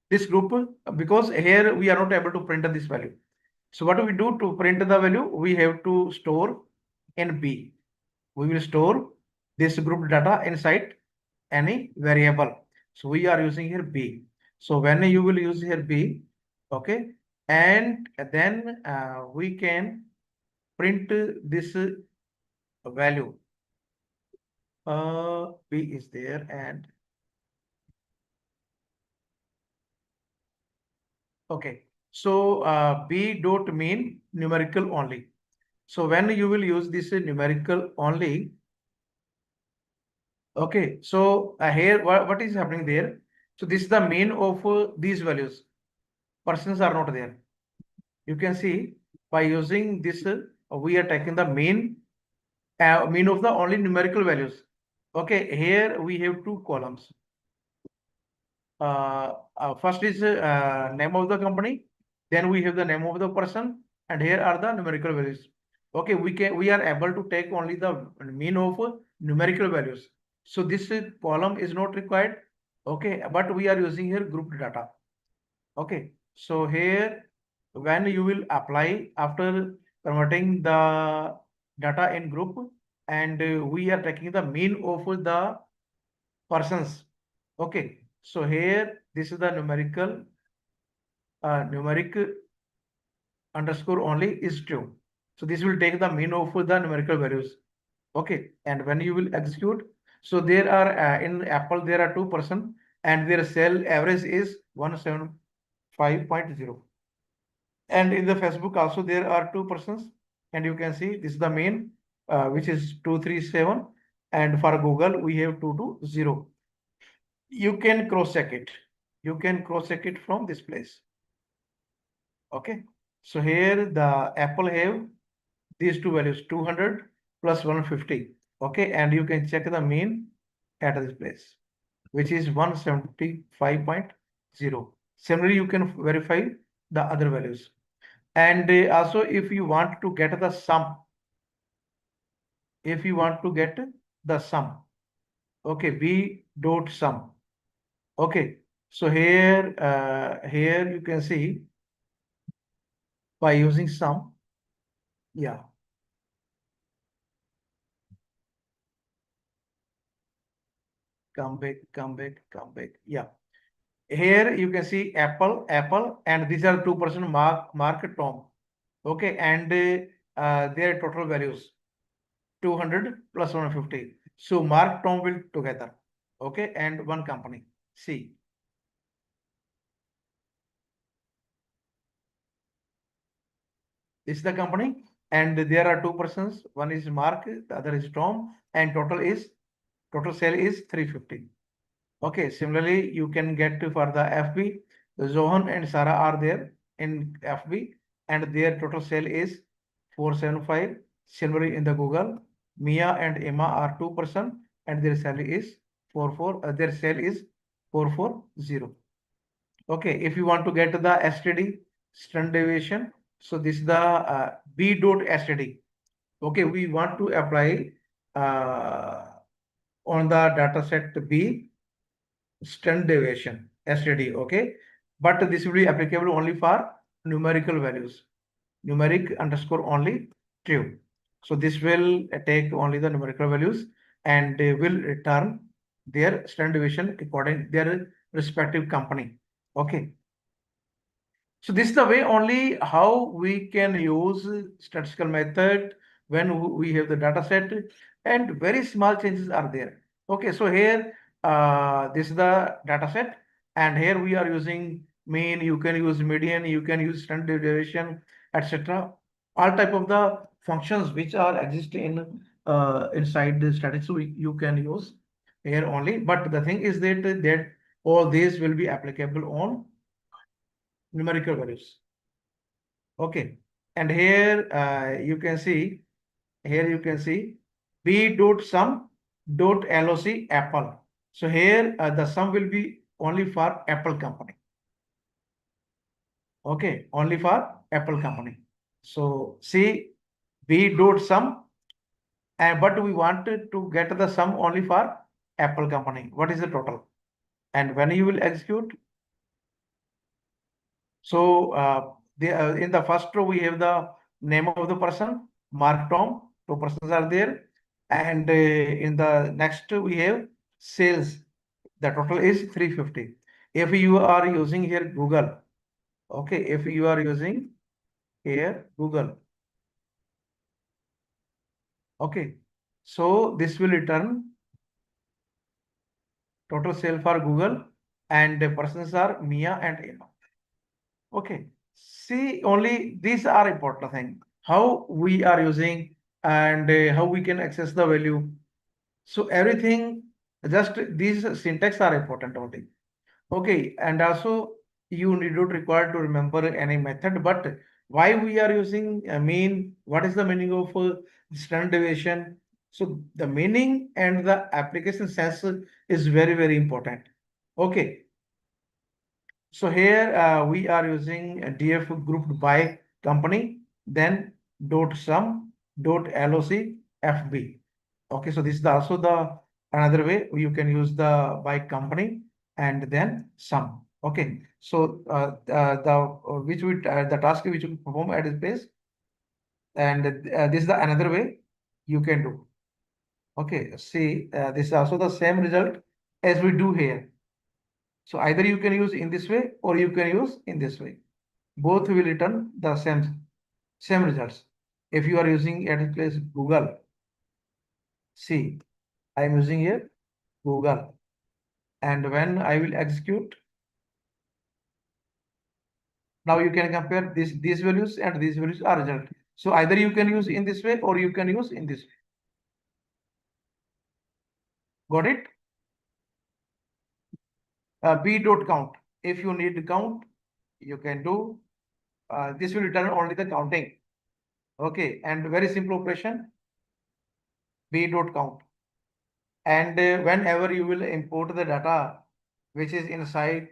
this group, because here we are not able to print this value. So what do we do to print the value? We have to store in B. We will store this group data inside any variable. So we are using here B. So when you will use here B, okay, and then we can print this value. B is there, and okay. So B dot mean numerical only. So when you will use this numerical only, okay, so here what is happening there? So this is the mean of these values. Persons are not there. You can see by using this, we are taking the mean of the only numerical values. Okay, here we have two columns. First is name of the company, then we have the name of the person, and here are the numerical values. Okay, we are able to take only the mean of numerical values. So this column is not required. Okay, but we are using here grouped data. Okay, so here when you will apply after converting the data in group, and we are taking the mean of the persons. Okay, so here this is the numeric underscore only is true. So this will take the mean of the numerical values. Okay, and when you will execute, so there are in Apple there are 2%, and their sale average is 175.0. And in the Facebook also there are 2%, and you can see this is the main which is 237, and for Google we have 220. You can cross check it. You can cross check it from this place. Okay. So here the Apple have these two values, 200 plus 150. Okay. And you can check the mean at this place, which is 175.0. Similarly, you can verify the other values. And also if you want to get the sum, okay, B dot sum. Okay, so here you can see by using sum, yeah, come back, yeah. Here you can see Apple, and these are 2% Mark Tom. Okay, and their total values 200 plus 150. So Mark Tom will together. Okay, and one company. See. This is the company, and there are two persons. One is Mark, the other is Tom, and total sale is 350. Okay, similarly, you can get for the FB, Zohan and Sarah are there in FB, and their total sale is 475. Similarly, in the Google, Mia and Emma are 2%, and their salary is 44. Their sale is 440. Okay, if you want to get the STD, standard deviation, so this is the B dot STD. Okay, we want to apply on the data set B standard deviation STD. Okay, but this will be applicable only for numerical values, numeric underscore only true. So this will take only the numerical values and they will return their standard deviation according their respective company. Okay. So this is the way only how we can use statistical method when we have the data set, and very small changes are there. Okay, so here this is the data set, and here we are using mean, you can use median, you can use standard deviation, etc. All type of the functions which are exist in inside the statistics, so you can use here only. But the thing is that all these will be applicable on numerical values. Okay, and here you can see b dot sum dot loc apple. So here the sum will be only for Apple company. Okay, only for Apple company. So see b dot sum, and but we wanted to get the sum only for Apple company. What is the total? And when you will execute, so in the first row we have the name of the person, Mark Tom, two persons are there, and in the next we have sales. The total is 350. If you are using here Google, okay, if you are using here Google, okay, so this will return total sale for Google, and the persons are Mia and Emma. Okay, see, only these are important thing. How we are using and how we can access the value. So everything, just these syntax are important only. Okay, and also you need not require to remember any method, but why we are using mean, what is the meaning of standard deviation? So the meaning and the application sense is very, very important. Okay, so here we are using a DF grouped by company, then dot sum dot loc FB. Okay, so this is also the another way you can use the by company and then sum. Okay, so the task which we perform at this place, and this is the another way you can do. Okay, see, this is also the same result as we do here. So either you can use in this way or you can use in this way. Both will return the same results. If you are using at place Google, see, I am using here Google, and when I will execute, now you can compare these values and these values are result. So either you can use in this way or you can use in this way. Got it? B dot count. If you need to count, you can do. This will return only the counting. Okay, and very simple operation. B dot count. And whenever you will import the data which is inside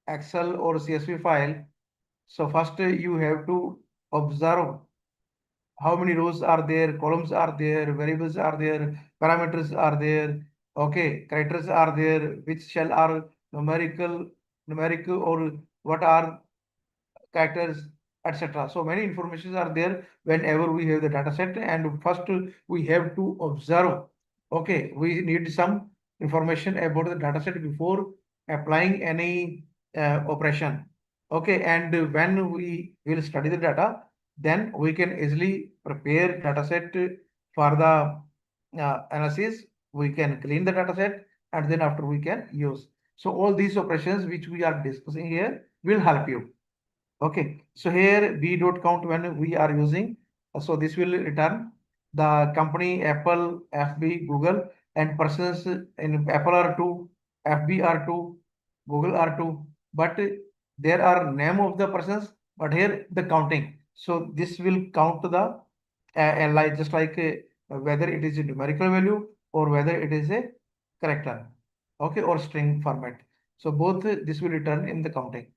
Excel or CSV file, so first you have to observe how many rows are there, columns are there, variables are there, parameters are there, okay, characters are there, which shell are numerical or what are characters, etc. So many informations are there whenever we have the data set, and first we have to observe. Okay, we need some information about the data set before applying any operation. Okay, and when we will study the data, then we can easily prepare data set for the analysis. We can clean the data set, and then after we can use. So all these operations which we are discussing here will help you. Okay, so here b dot count when we are using, so this will return the company Apple, FB, Google, and persons in Apple are two, FB are two, Google are two, but there are name of the persons, but here the counting. So this will count the like just like whether it is a numerical value or whether it is a character, okay, or string format. So both this will return in the counting.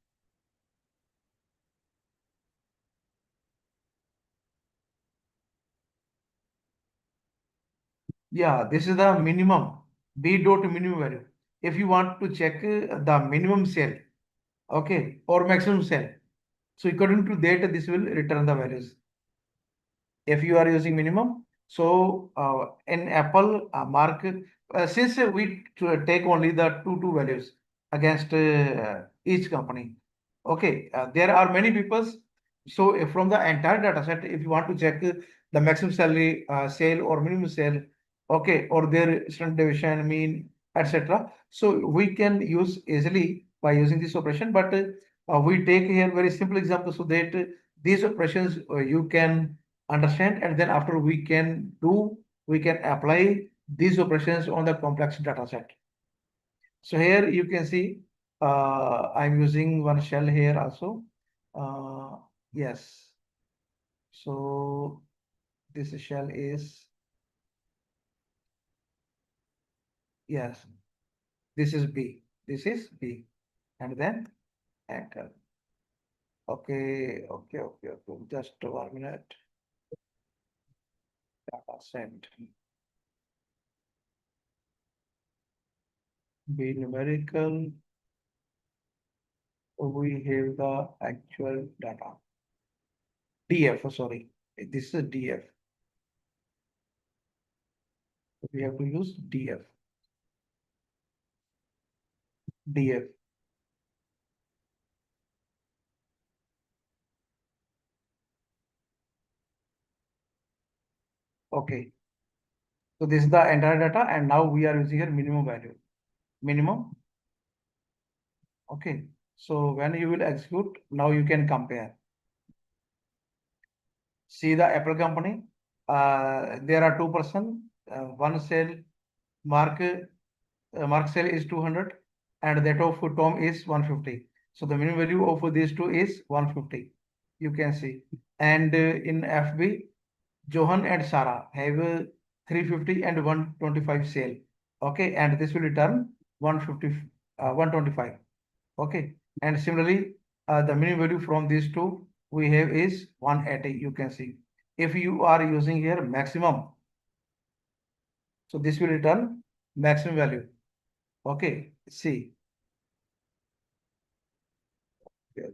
Yeah, this is the minimum b dot minimum value. If you want to check the minimum cell, okay, or maximum cell, so according to that, this will return the values. If you are using minimum, so in Apple mark, since we take only the two values against each company, okay, there are many peoples. So if from the entire data set, if you want to check the maximum salary sale or minimum sale, okay, or their standard deviation, mean, etc. So we can use easily by using this operation, but we take here very simple example so that these operations you can understand, and then after we can apply these operations on the complex data set. So here you can see I'm using one shell here also. Yes. So this shell is, yes, this is B. This is B. And then enter. Okay. Just 1 minute. Data set. B numerical. We have the actual data. DF, sorry. This is DF. We have to use DF. DF. Okay. So this is the entire data, and now we are using here minimum value. Minimum. Okay. So when you will execute, now you can compare. See the Apple company. There are 2 person. One cell mark mark cell is 200, and that of Tom is 150. So the minimum value of these two is 150. You can see. And in FB, Johan and Sarah have 350 and 125 sale. Okay, and this will return 150, 125. Okay, and similarly, the minimum value from these two we have is 180. You can see. If you are using here maximum, so this will return maximum value. Okay, see. Okay.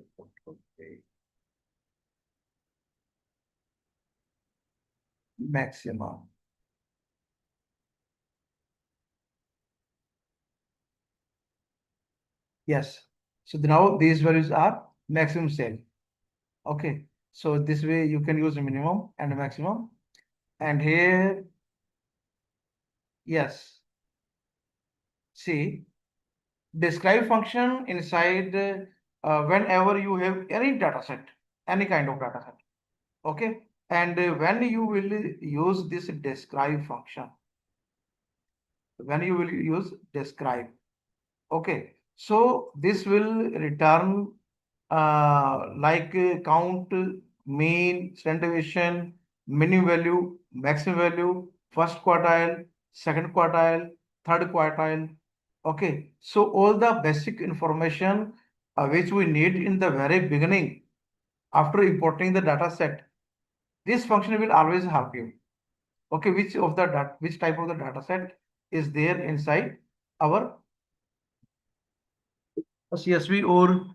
Maximum. Yes. So now these values are maximum sale. Okay. So this way you can use a minimum and a maximum. And here, yes. See, describe function inside whenever you have any data set, any kind of data set. Okay. And when you will use this describe function, when you will use describe. Okay, so this will return like count, mean, standard deviation, minimum value, maximum value, first quartile, second quartile, third quartile. Okay, so all the basic information which we need in the very beginning after importing the data set, this function will always help you. Okay, which type of the data set is there inside our CSV or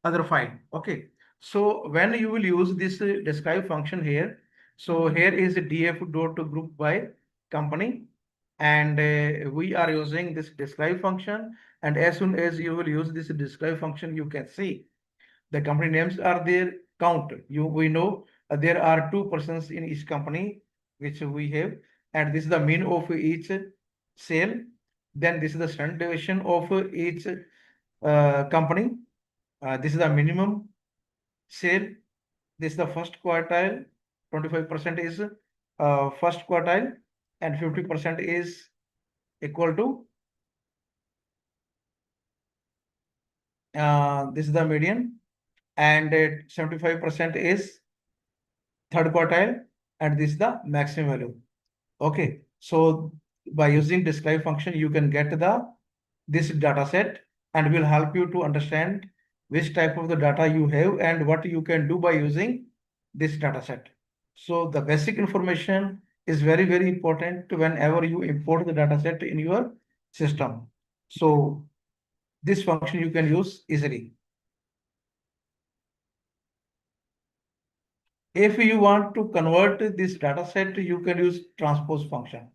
other file. Okay. So when you will use this describe function here, so here is df dot group by company, and we are using this describe function. And as soon as you will use this describe function, you can see the company names are there. Count. We know there are 2 persons in each company which we have, and this is the mean of each sale. Then this is the standard deviation of each company. This is the minimum sale. This is the first quartile. 25% is first quartile, and 50% is equal to this is the median. and 75% is third quartile, and this is the maximum value. Okay, so by using describe function, you can get this data set and will help you to understand which type of the data you have and what you can do by using this data set. So the basic information is very, very important whenever you import the data set in your system. So this function you can use easily. If you want to convert this data set, you can use transpose function.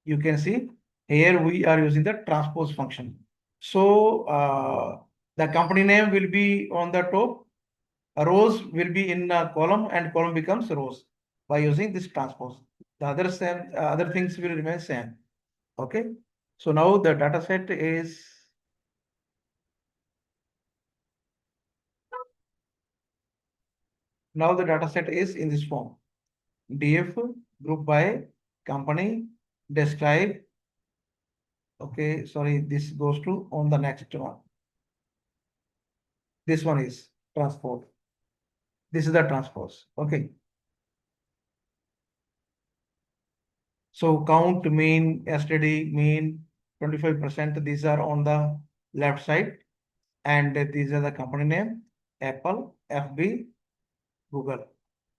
You can see here we are using the transpose function. So the company name will be on the top, rows will be in a column, and column becomes rows by using this transpose. The other things will remain same. Okay. So now the data set is in this form. DF, group by, company, describe. Okay, sorry, this goes to on the next one. This one is transport. This is the transpose. Okay. So count, mean, yesterday, mean, 25%. These are on the left side. And these are the company name, Apple, FB, Google.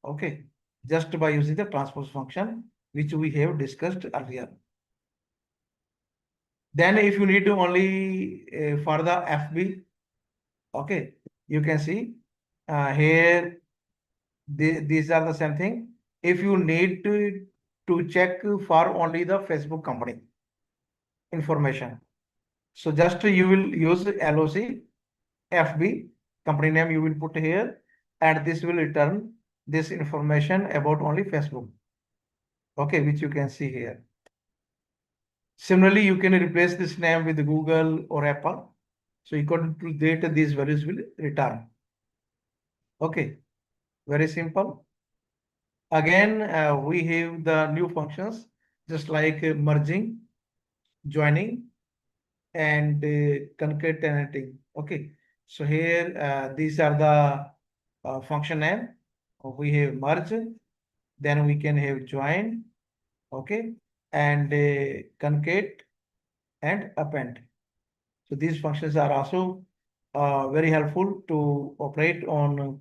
Okay. Just by using the transpose function, which we have discussed earlier. Then if you need to only for the FB, okay, you can see here, these are the same thing. If you need to check for only the Facebook company information, so just you will use LOC FB company name you will put here, and this will return this information about only Facebook. Okay, which you can see here. Similarly, you can replace this name with Google or Apple. So according to that, these values will return. Okay, very simple. Again, we have the new functions just like merging, joining, and concatenating. Okay, so here these are the function name. We have merge, then we can have join, okay, and concate and append. So these functions are also very helpful to operate on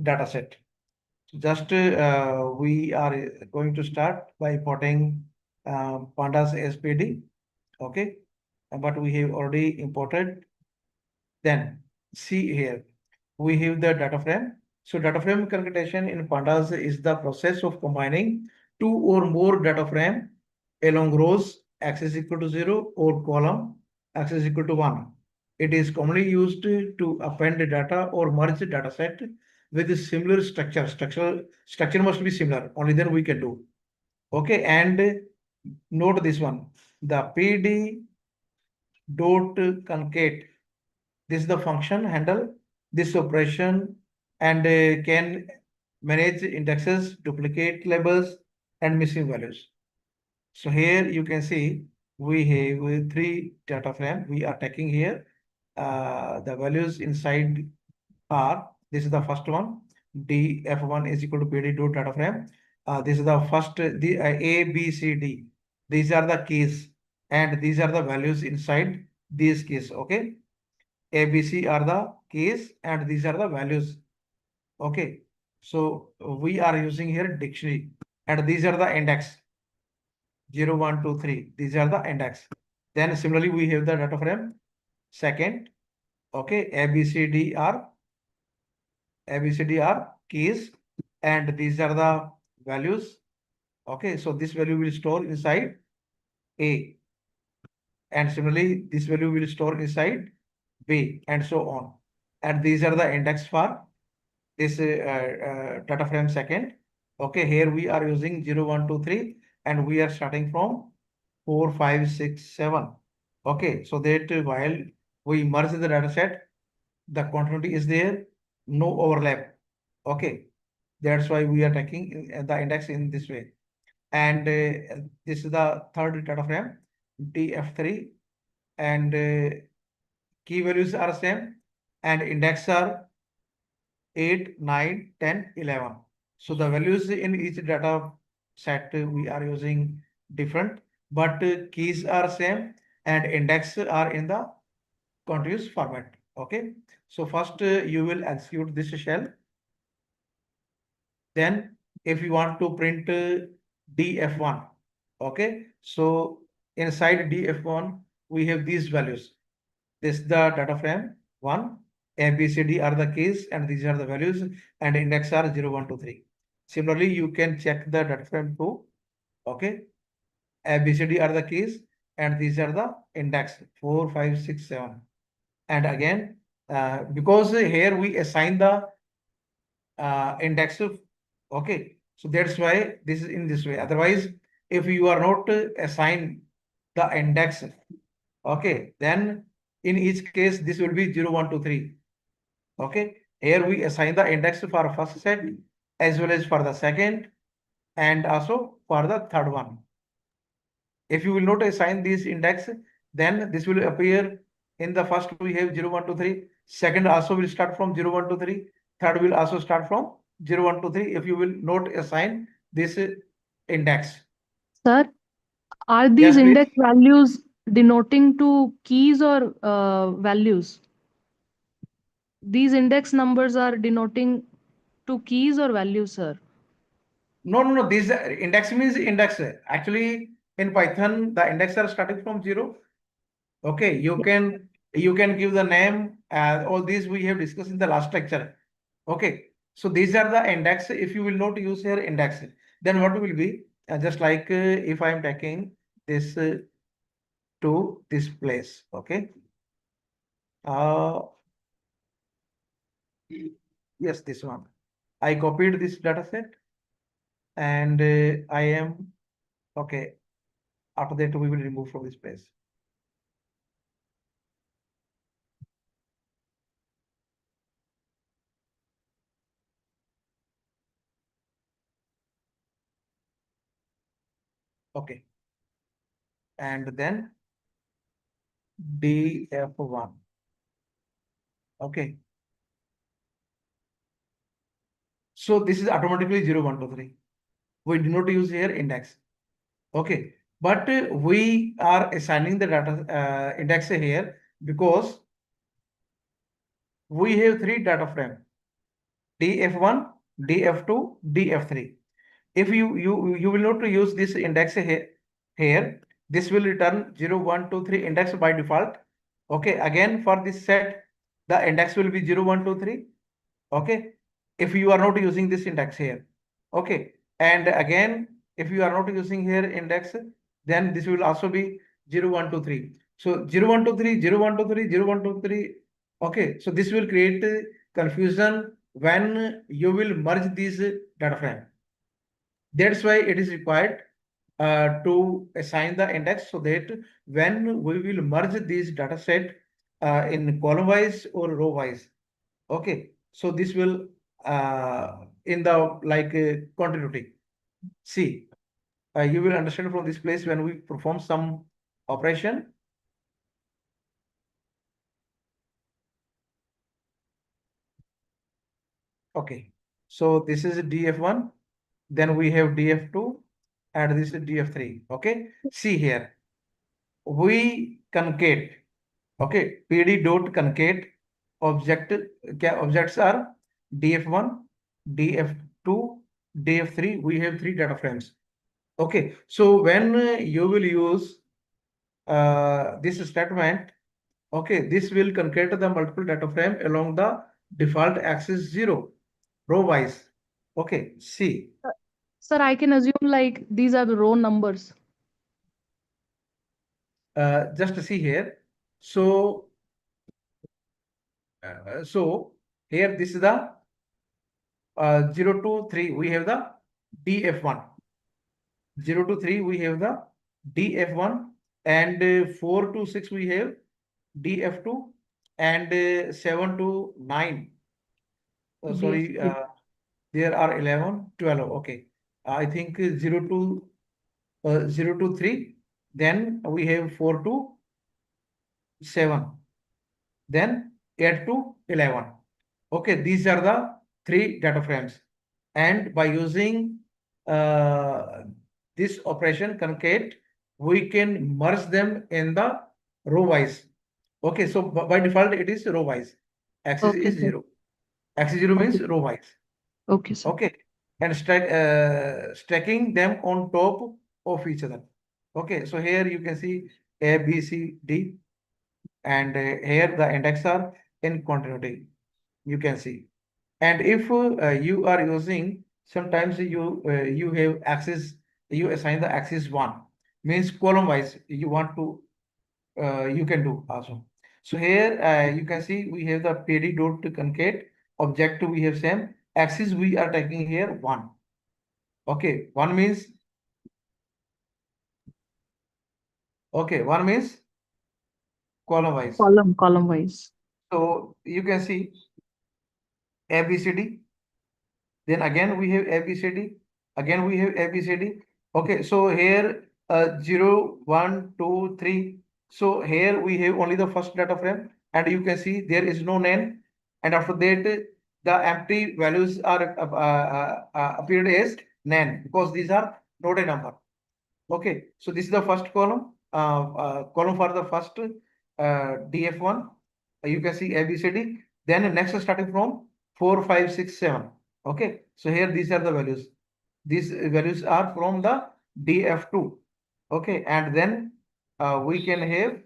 data set. So just we are going to start by importing pandas SPD, okay, but we have already imported. Then see here, we have the data frame. So data frame concatenation in pandas is the process of combining two or more data frame along rows axis equal to 0 or column axis equal to 1. It is commonly used to append data or merge data set with a similar structure. Structure must be similar, only then we can do. Okay, and note this one, the PD dot concate. This is the function handle this operation and can manage indexes, duplicate labels, and missing values. So here you can see we have three data frame we are taking here. The values inside are, this is the first one, df1 is equal to pd dot data frame. This is the first, the a, b, c, d. These are the keys and these are the values inside these keys. Okay. A, B, C are the keys and these are the values. Okay. So we are using here dictionary and these are the index 0, 1, 2, 3. These are the index. Then similarly, we have the data frame second. Okay. A, B, C, D are keys and these are the values. Okay. So this value will store inside A. And similarly, this value will store inside B and so on. And these are the index for this data frame second. Okay, here we are using 0, 1, 2, 3, and we are starting from 4, 5, 6, 7. Okay, so that while we merge the data set, the continuity is there, no overlap. Okay, that's why we are taking the index in this way. And this is the third data frame, DF3, and key values are same, and index are 8, 9, 10, 11. So the values in each data set we are using different, but keys are same and index are in the continuous format. Okay. So first you will execute this shell. Then if you want to print df1, okay. So inside df1 we have these values. This is the data frame 1, A, B, C, D are the keys and these are the values and index are 0, 1, 2, 3. Similarly, you can check the data frame 2, okay. A, B, C, D are the keys and these are the index 4, 5, 6, 7. And again, because here we assign the index of, okay. So that's why this is in this way. Otherwise, if you are not assign the index, okay, then in each case this will be 0, 1, 2, 3. Okay, here we assign the index for first set as well as for the second and also for the third one. If you will not assign this index, then this will appear in the first we have 0, 1, 2, 3. Second also will start from 0, 1, 2, 3. Third will also start from 0, 1, 2, 3 if you will not assign this index. Sir, are these Yes, please. index values denoting to keys or values? These index numbers are denoting to keys or values, sir? No. This index means index. Actually, in Python, the index are starting from 0. Okay, you can give the name. All these we have discussed in the last lecture. Okay, so these are the index. If you will not use here index, then what will be just like if I am taking this to this place. Okay. Uh, yes, this one. I copied this data set and I am okay. After that, we will remove from this place. Okay. And then df1. Okay. So this is automatically 0, 1, 2, 3. We do not use here index. Okay. But we are assigning the data index here because we have three data frame df1, df2, df3. If you will not use this index here, this will return 0, 1, 2, 3 index by default. Okay, again for this set, the index will be 0, 1, 2, 3. Okay, if you are not using this index here. Okay, and again, if you are not using here index, then this will also be 0, 1, 2, 3. So 0, 1, 2, 3, 0, 1, 2, 3, 0, 1, 2, 3. Okay, so this will create confusion when you will merge these data frame. That's why it is required to assign the index so that when we will merge these data set in column wise or row wise. Okay, so this will in the like continuity. See, you will understand from this place when we perform some operation. Okay, so this is df1, then we have df2, and this is df3. Okay, see here, we concat. Okay, pd dot concat object. Objects are df1, df2, df3. We have three data frames. Okay, so when you will use this statement, okay, this will concat the multiple data frame along the default axis 0 row wise. Okay, see. Sir, I can assume like these are the row numbers. Just see here. So, so here this is the 0 to 3 we have the df1. 0 to 3 we have the df1 and 4 to 6 we have df2 and 7 to 9. Sorry, DF3. there are 11, 12. Okay. I think 0 to 3. Then we have 4 to 7. Then 8 to 11. Okay. These are the 3 data frames. And by using this operation concat, we can merge them in the row wise. Okay, so by default it is row wise. Axis Okay, is sir. 0. Axis 0 means Okay. row wise. Okay, sir. Okay, and stacking them on top of each other. Okay, so here you can see A, B, C, D, and here the index are in continuity. You can see. And if you are using, sometimes you have axis, you assign the axis 1, means column wise you want to, you can do also. So here you can see we have the pd dot concat object, we have same axis, we are taking here 1. Okay, 1 means, okay, 1 means column wise. Column wise. So you can see ABCD. Then again we have ABCD. Again we have ABCD. Okay, so here 0, 1, 2, 3. So here we have only the first data frame, and you can see there is no name. And after that, the empty values are appeared as name, because these are not a number. Okay, so this is the first column, column for the first DF1. You can see ABCD. Then next starting from 4, 5, 6, 7. Okay, so here these are the values. These values are from the DF2. Okay, and then we can have,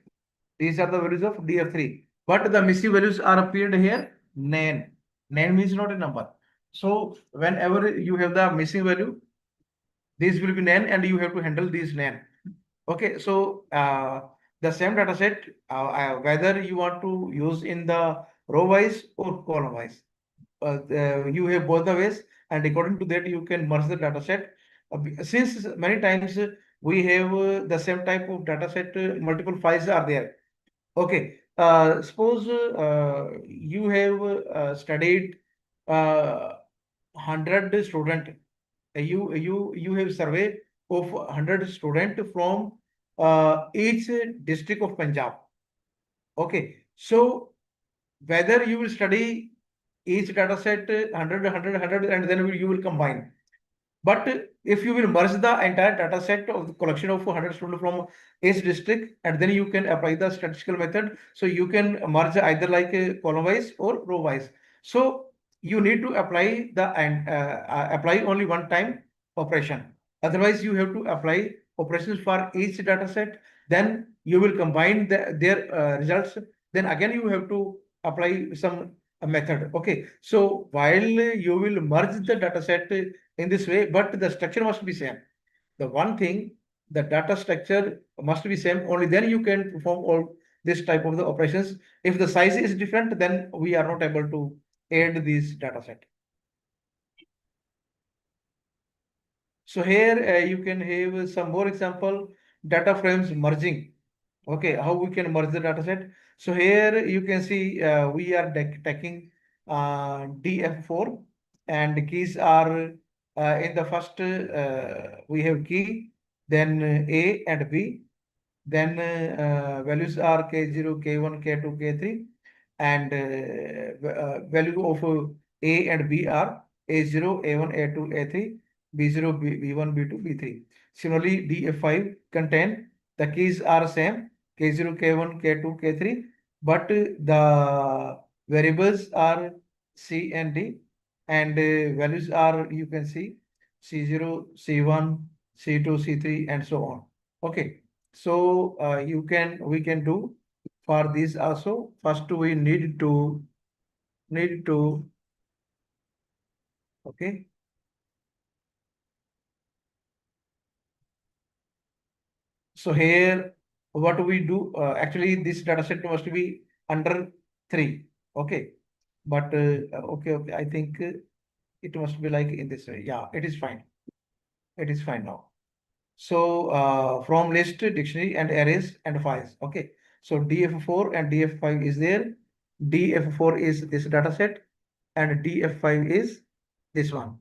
these are the values of DF3. But the missing values are appeared here. Name. Name means not a number. So whenever you have the missing value, this will be nan, and you have to handle these nan. Okay, so the same data set, whether you want to use in the row wise or column wise, you have both the ways, and according to that, you can merge the data set. Since many times we have the same type of data set, multiple files are there. Okay, suppose you have studied 100 student, you have survey of 100 student from each district of Punjab. Okay, so whether you will study each data set 100, and then you will combine. But if you will merge the entire data set of the collection of 100 students from each district, and then you can apply the statistical method. So you can merge either like column wise or row wise. So you need to apply the and apply only one time operation. Otherwise, you have to apply operations for each data set. Then you will combine their results. Then again, you have to apply some method. Okay. So while you will merge the data set in this way, but the structure must be same. The one thing, the data structure must be same. Only then you can perform all this type of the operations. If the size is different, then we are not able to add these data set. So here you can have some more example, data frames merging. Okay, how we can merge the data set. So here you can see we are taking DF4, and the keys are in the first we have key, then A and B, then values are K0, K1, K2, K3, and value of A and B are A0, A1, A2, A3, B0, B1, B2, B3. Similarly, DF5 contain the keys are same, K0, K1, K2, K3, but the variables are C and D, and values are, you can see, C0, C1, C2, C3, and so on. Okay, so we can do for this also. First, we need to okay. So here, what we do, actually this data set must be under 3. Okay, but okay, I think it must be like in this way. Yeah, it is fine. It is fine now. So from list, dictionary, and arrays and files. Okay, so DF4 and DF5 is there. DF4 is this data set, and DF5 is this one.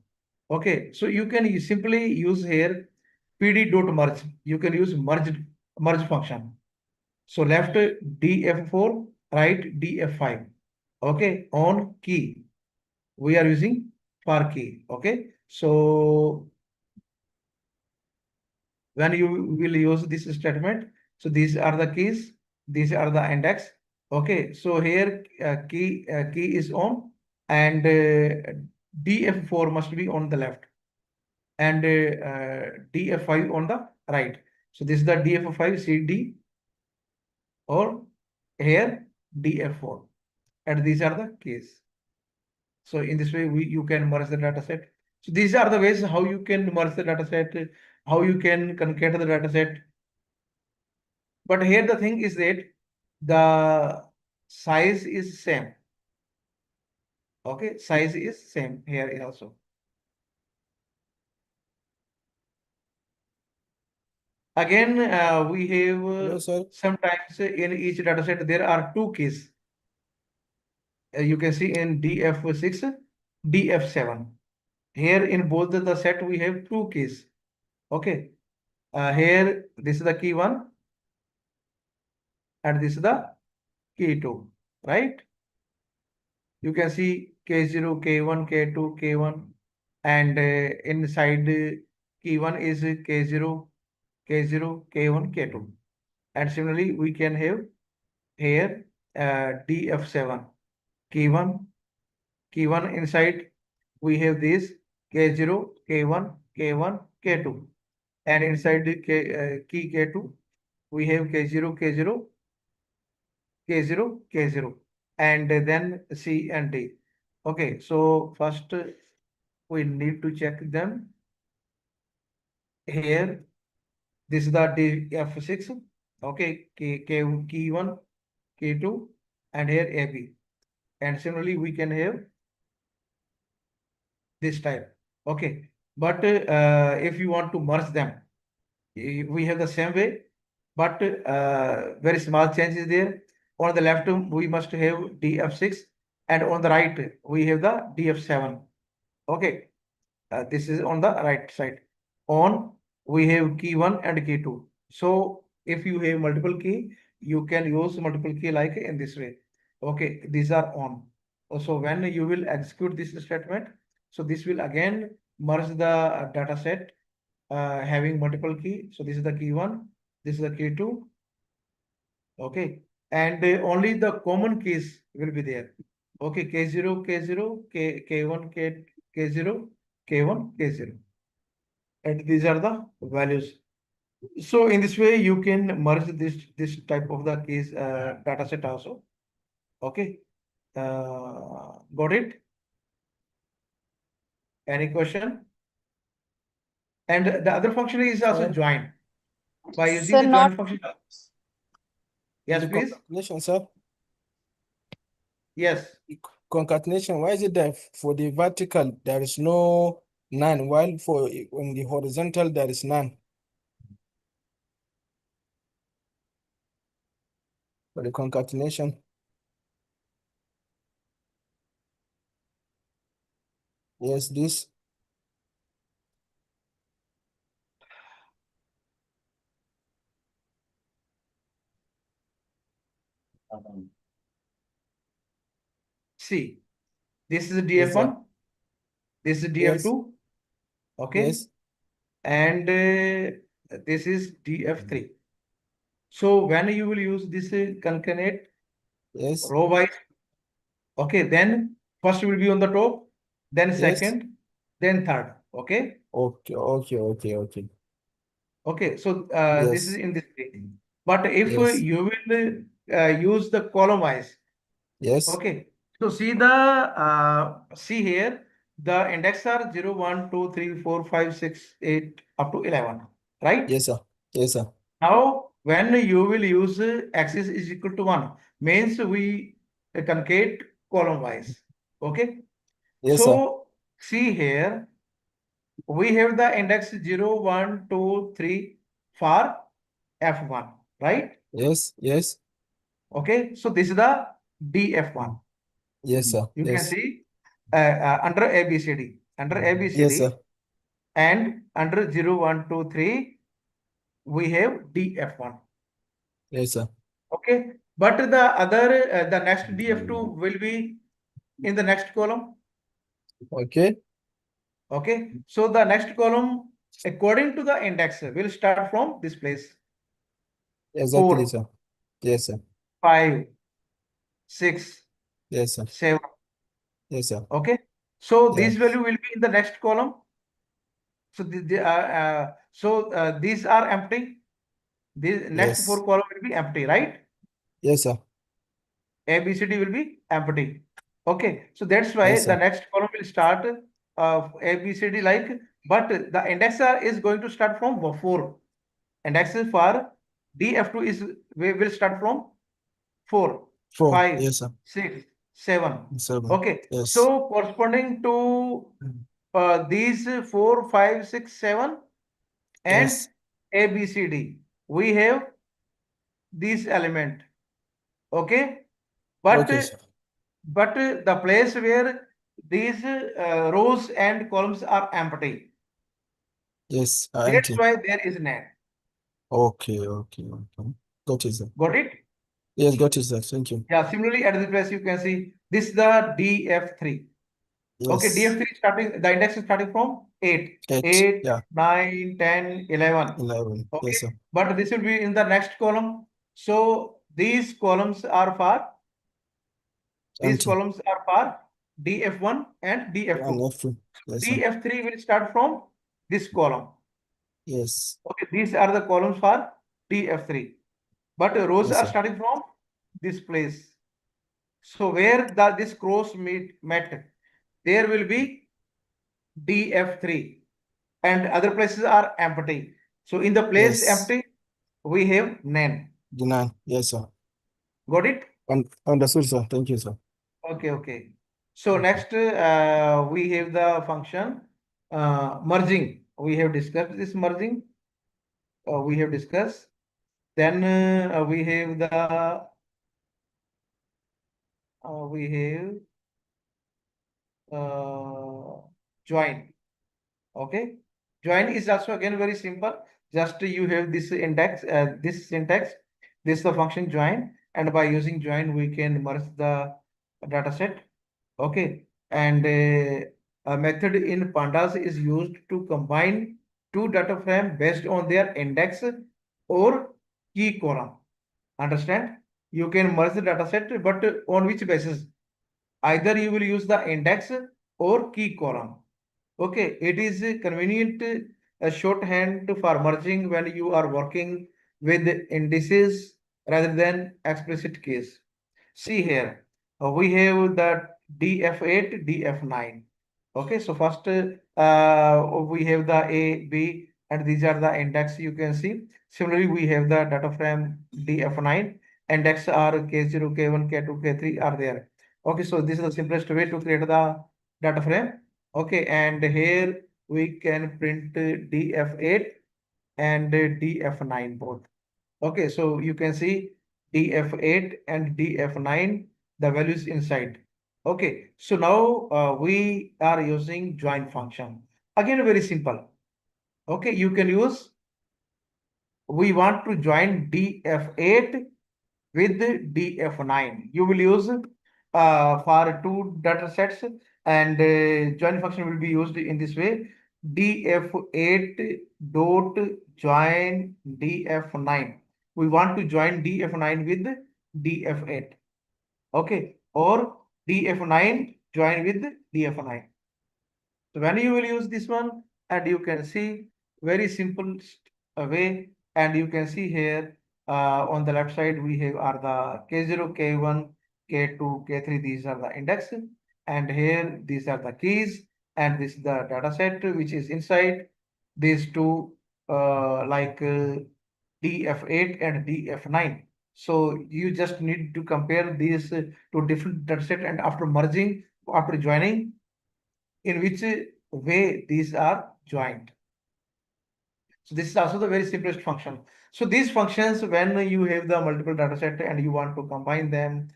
Okay, so you can simply use here pd dot merge. You can use merge function. So left DF4, right DF5. Okay, on key. we are using for key. Okay, so when you will use this statement, so these are the keys, these are the index. Okay, so here key is on, and df4 must be on the left, and df5 on the right. So this is the df5 cd, or here df4, and these are the keys. So in this way, you can merge the data set. So these are the ways how you can merge the data set, how you can concatenate the data set. But here the thing is that the size is same. Okay, size is same here also. Again, we have Hello, sir. sometimes in each data set there are two keys. You can see in df6, df7. Here in both the set we have two keys. Okay, here this is the key 1 and this is the key 2, right? You can see K0, K1, K2, K1, and inside key 1 is K0, K0, K1, K2. And similarly, we can have here DF7, K1, K1 inside, we have this K0, K1, K1, K2. And inside the key K2, we have K0, K0, K0, K0, and then C and D. Okay, so first we need to check them. Here, this is the DF6. Okay, K1, K2, and here AB. And similarly, we can have this type. Okay, but if you want to merge them, we have the same way, but very small change is there. On the left, we must have DF6, and on the right, we have the DF7. Okay, this is on the right side. On, we have key 1 and key 2. So if you have multiple key, you can use multiple key like in this way. Okay, these are on. So when you will execute this statement, so this will again merge the data set having multiple key. So this is the key 1, this is the key 2. Okay, and only the common keys will be there. Okay, K0, K0, K1, K0, K1, K0. And these are the values. So in this way, you can merge this type of the keys data set also. Okay, got it? Any question? And the other function is also Sir. join. By using Sir, the not join function. Yes, The please. concatenation, sir. Yes. Concatenation, why is it that for the vertical there is no none, while for in the horizontal there is none? For the concatenation. Yes, this. See, this is Yes, sir. DF1, this is Yes. DF2, okay, Yes. and this is DF3. So when you will use this concatenate Yes. row wise, okay, then first will be on the top, then Yes. second, then third, okay. Okay. Okay. Okay, so this is Yes. in this way. But if Yes. you will use the column wise, Yes. okay. So see here, the index are 0, 1, 2, 3, 4, 5, 6, 8 up to 11, right? Yes, sir. Yes, sir. Now, when you will use axis is equal to 1, means we concatenate column wise. Okay. Yes, sir. So see here, we have the index 0, 1, 2, 3 for F1, right? Yes. Yes. Okay. So this is the DF1. Yes, sir. You can Yes. see under ABCD, under Yes, ABCD, sir. and under 0, 1, 2, 3, we have DF1. Yes, sir. Okay, but the next DF2 will be in the next column. Okay. Okay. So the next column, according to the index, will start from this place. Exactly, 4, sir. Yes, sir. 5, 6, Yes, sir. 7. Yes, sir. Okay. So Yeah. this value will be in the next column. So these are empty. These next 4 Yes. column will be empty, right? Yes, sir. A, B, C, D will be empty. Okay, so that's why Yes, the sir. next column will start A, B, C, D like, but the indexer is going to start from 4. Index for DF2 is we will start from 4, 4. 5, Yes, sir. 6, 7. 7. Okay, Yes. so corresponding to these 4, 5, 6, 7 and Yes. A, B, C, D, we have this element. Okay, but Okay, sir. the place where these rows and columns are empty, Yes. that's Empty. why there is none. Okay. Okay. Okay. Got it, sir. Got it? Yes, got it, sir. Thank you. Yeah, similarly at this place you can see this is the DF3. Okay, Yes. DF3 starting, the index is starting from 8, 8. 8, Yeah. 9, 10, 11. 11. Okay, Yes, sir. but this will be in the next column. So these columns are for Empty. DF1 and And DF2. F2. Yes, sir. DF3 will start from this column. Yes. Okay, these are the columns for DF3. But rows Yes, are sir. starting from this place. So where this cross met, there will be DF3 and other places are empty. So in the place Yes. empty, we have none. The 9. Yes, sir. Got it? Understood, sir. Thank you, sir. Okay, okay. So next we have the function merging. We have discussed this merging. We have discussed. Then we have join. Okay, join is also again very simple. Just you have this index, this syntax. This is the function join, and by using join we can merge the data set. Okay, and a method in pandas is used to combine two data frame based on their index or key column. Understand? You can merge the data set, but on which basis? Either you will use the index or key column. Okay, it is convenient shorthand for merging when you are working with indices rather than explicit keys. See here, we have the DF8, DF9. Okay, so first we have the A, B, and these are the index you can see. Similarly, we have the data frame DF9. Index are K0, K1, K2, K3 are there. Okay, so this is the simplest way to create the data frame. Okay, and here we can print DF8 and DF9 both. Okay, so you can see DF8 and DF9, the values inside. Okay, so now we are using join function. Again, very simple. Okay, you can use, we want to join DF8 with DF9. You will use for two data sets, and join function will be used in this way. DF8 dot join DF9. We want to join DF9 with DF8. Okay, or DF9 join with DF9. So when you will use this one, and you can see very simple way, and you can see here on the left side we have are the K0, K1, K2, K3. These are the index, and here these are the keys, and this is the data set which is inside these two DF8 and DF9. So you just need to compare these two different data set, and after merging, after joining, in which way these are joined. So this is also the very simplest function. So these functions, when you have the multiple data set and you want to combine them,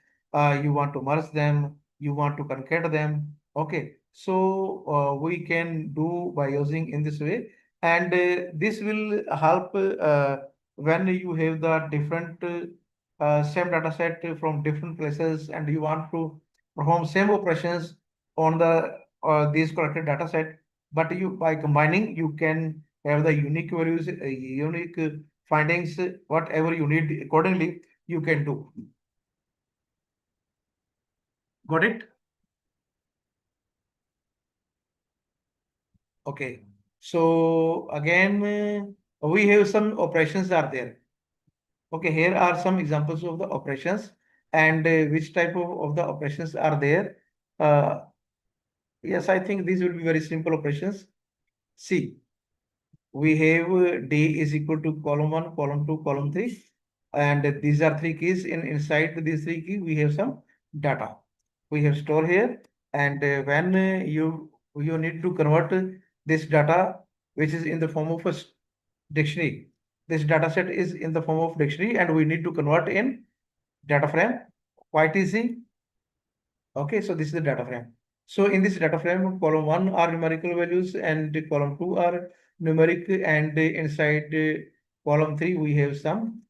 you want to merge them, you want to concatenate them. Okay, so we can do by using in this way, and this will help when you have the different same data set from different places, and you want to perform same operations on the these collected data set, but you by combining you can have the unique values, unique findings, whatever you need accordingly you can do. Got it? Okay. So again, we have some operations are there. Okay, here are some examples of the operations and which type of the operations are there. Uh, yes, I think these will be very simple operations. See, we have D is equal to column 1, column 2, column 3, and these are three keys. Inside these three keys, we have some data. We have store here, and when you need to convert this data, which is in the form of a dictionary. This data set is in the form of dictionary, and we need to convert in data frame. Quite easy. Okay, so this is the data frame. So in this data frame, column 1 are numerical values and column 2 are numeric, and inside column 3 we have some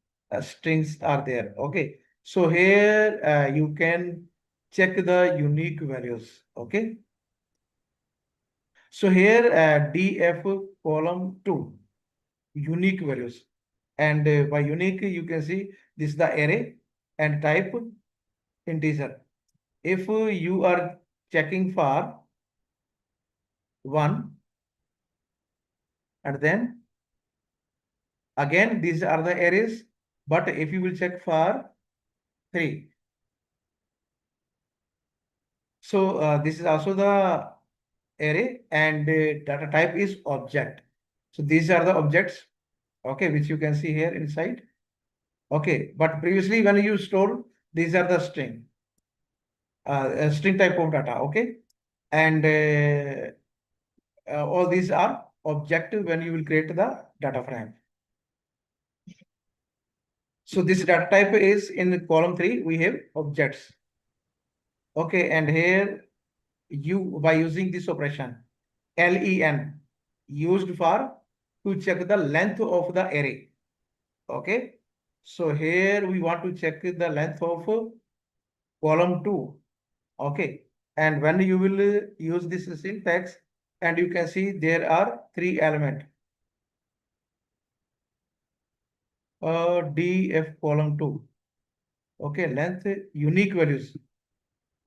strings are there. Okay, so here you can check the unique values. Okay, so here df column 2 unique values, and by unique you can see this is the array and type integer. If you are checking for 1, and then again these are the arrays, but if you will check for 3, so this is also the array, and data type is object. So these are the objects, okay, which you can see here inside. Okay, but previously when you store, these are the string type of data. Okay, and all these are objective when you will create the data frame. So this data type is in column 3, we have objects. Okay, and here you by using this operation len used for to check the length of the array. Okay, so here we want to check the length of column 2. Okay, and when you will use this syntax, and you can see there are 3 elements. df column 2. Okay, length unique values.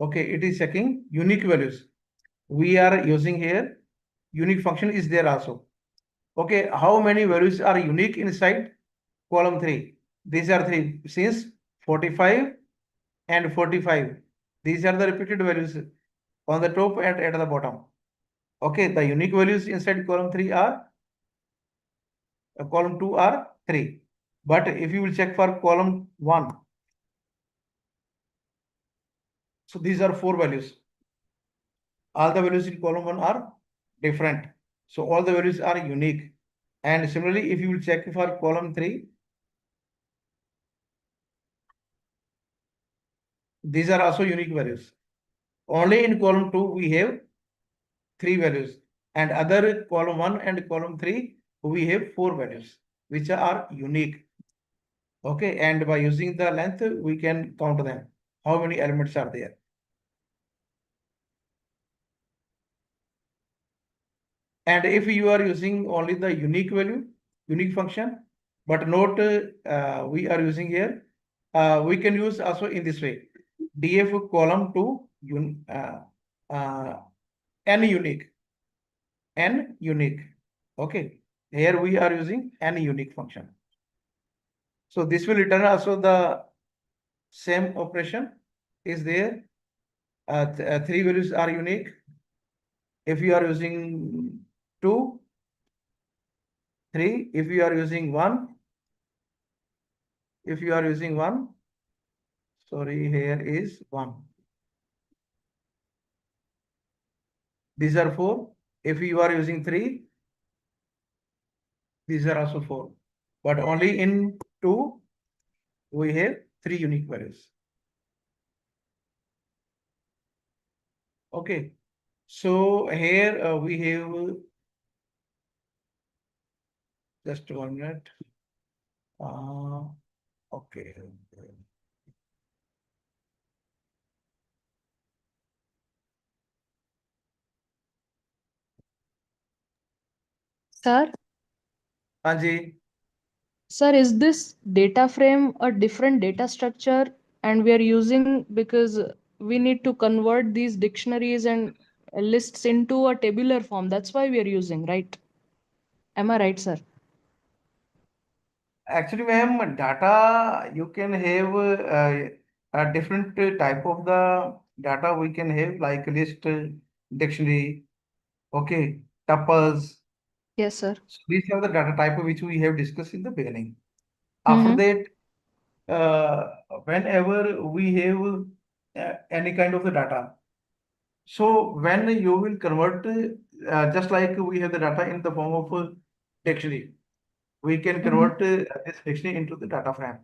Okay, it is checking unique values. We are using here unique function is there also. Okay, how many values are unique inside column 3? These are 3, since 45 and 45. These are the repeated values on the top and at the bottom. Okay, the unique values inside column 3 are column 2 are 3. But if you will check for column 1, so these are 4 values. All the values in column 1 are different. So all the values are unique. And similarly, if you will check for column 3, these are also unique values. Only in column 2 we have 3 values, and other column 1 and column 3 we have 4 values which are unique. Okay, and by using the length we can count them, how many elements are there. And if you are using only the unique value, unique function, but not we are using here, we can use also in this way, df column 2 n unique. Okay, here we are using n unique function. So this will return also the same operation is there. 3 values are unique. If you are using 2, 3, if you are using 1, if you are using 1, sorry, here is 1. These are 4. If you are using 3, these are also 4. But only in 2, we have 3 unique values. Okay. So here we have just 1 minute. Okay. Sir, Anji, sir, is this data frame a different data structure and we are using because we need to convert these dictionaries and lists into a tabular form. That's why we are using, right? Am I right, sir? actually, ma'am, data you can have a different type of the data we can have like list, dictionary, okay, tuples. Yes, sir. So these are the data type which we have discussed in the beginning. After Mm-hmm. that, whenever we have any kind of the data, so when you will convert, just like we have the data in the form of a dictionary, we can Mm-hmm. convert this dictionary into the data frame.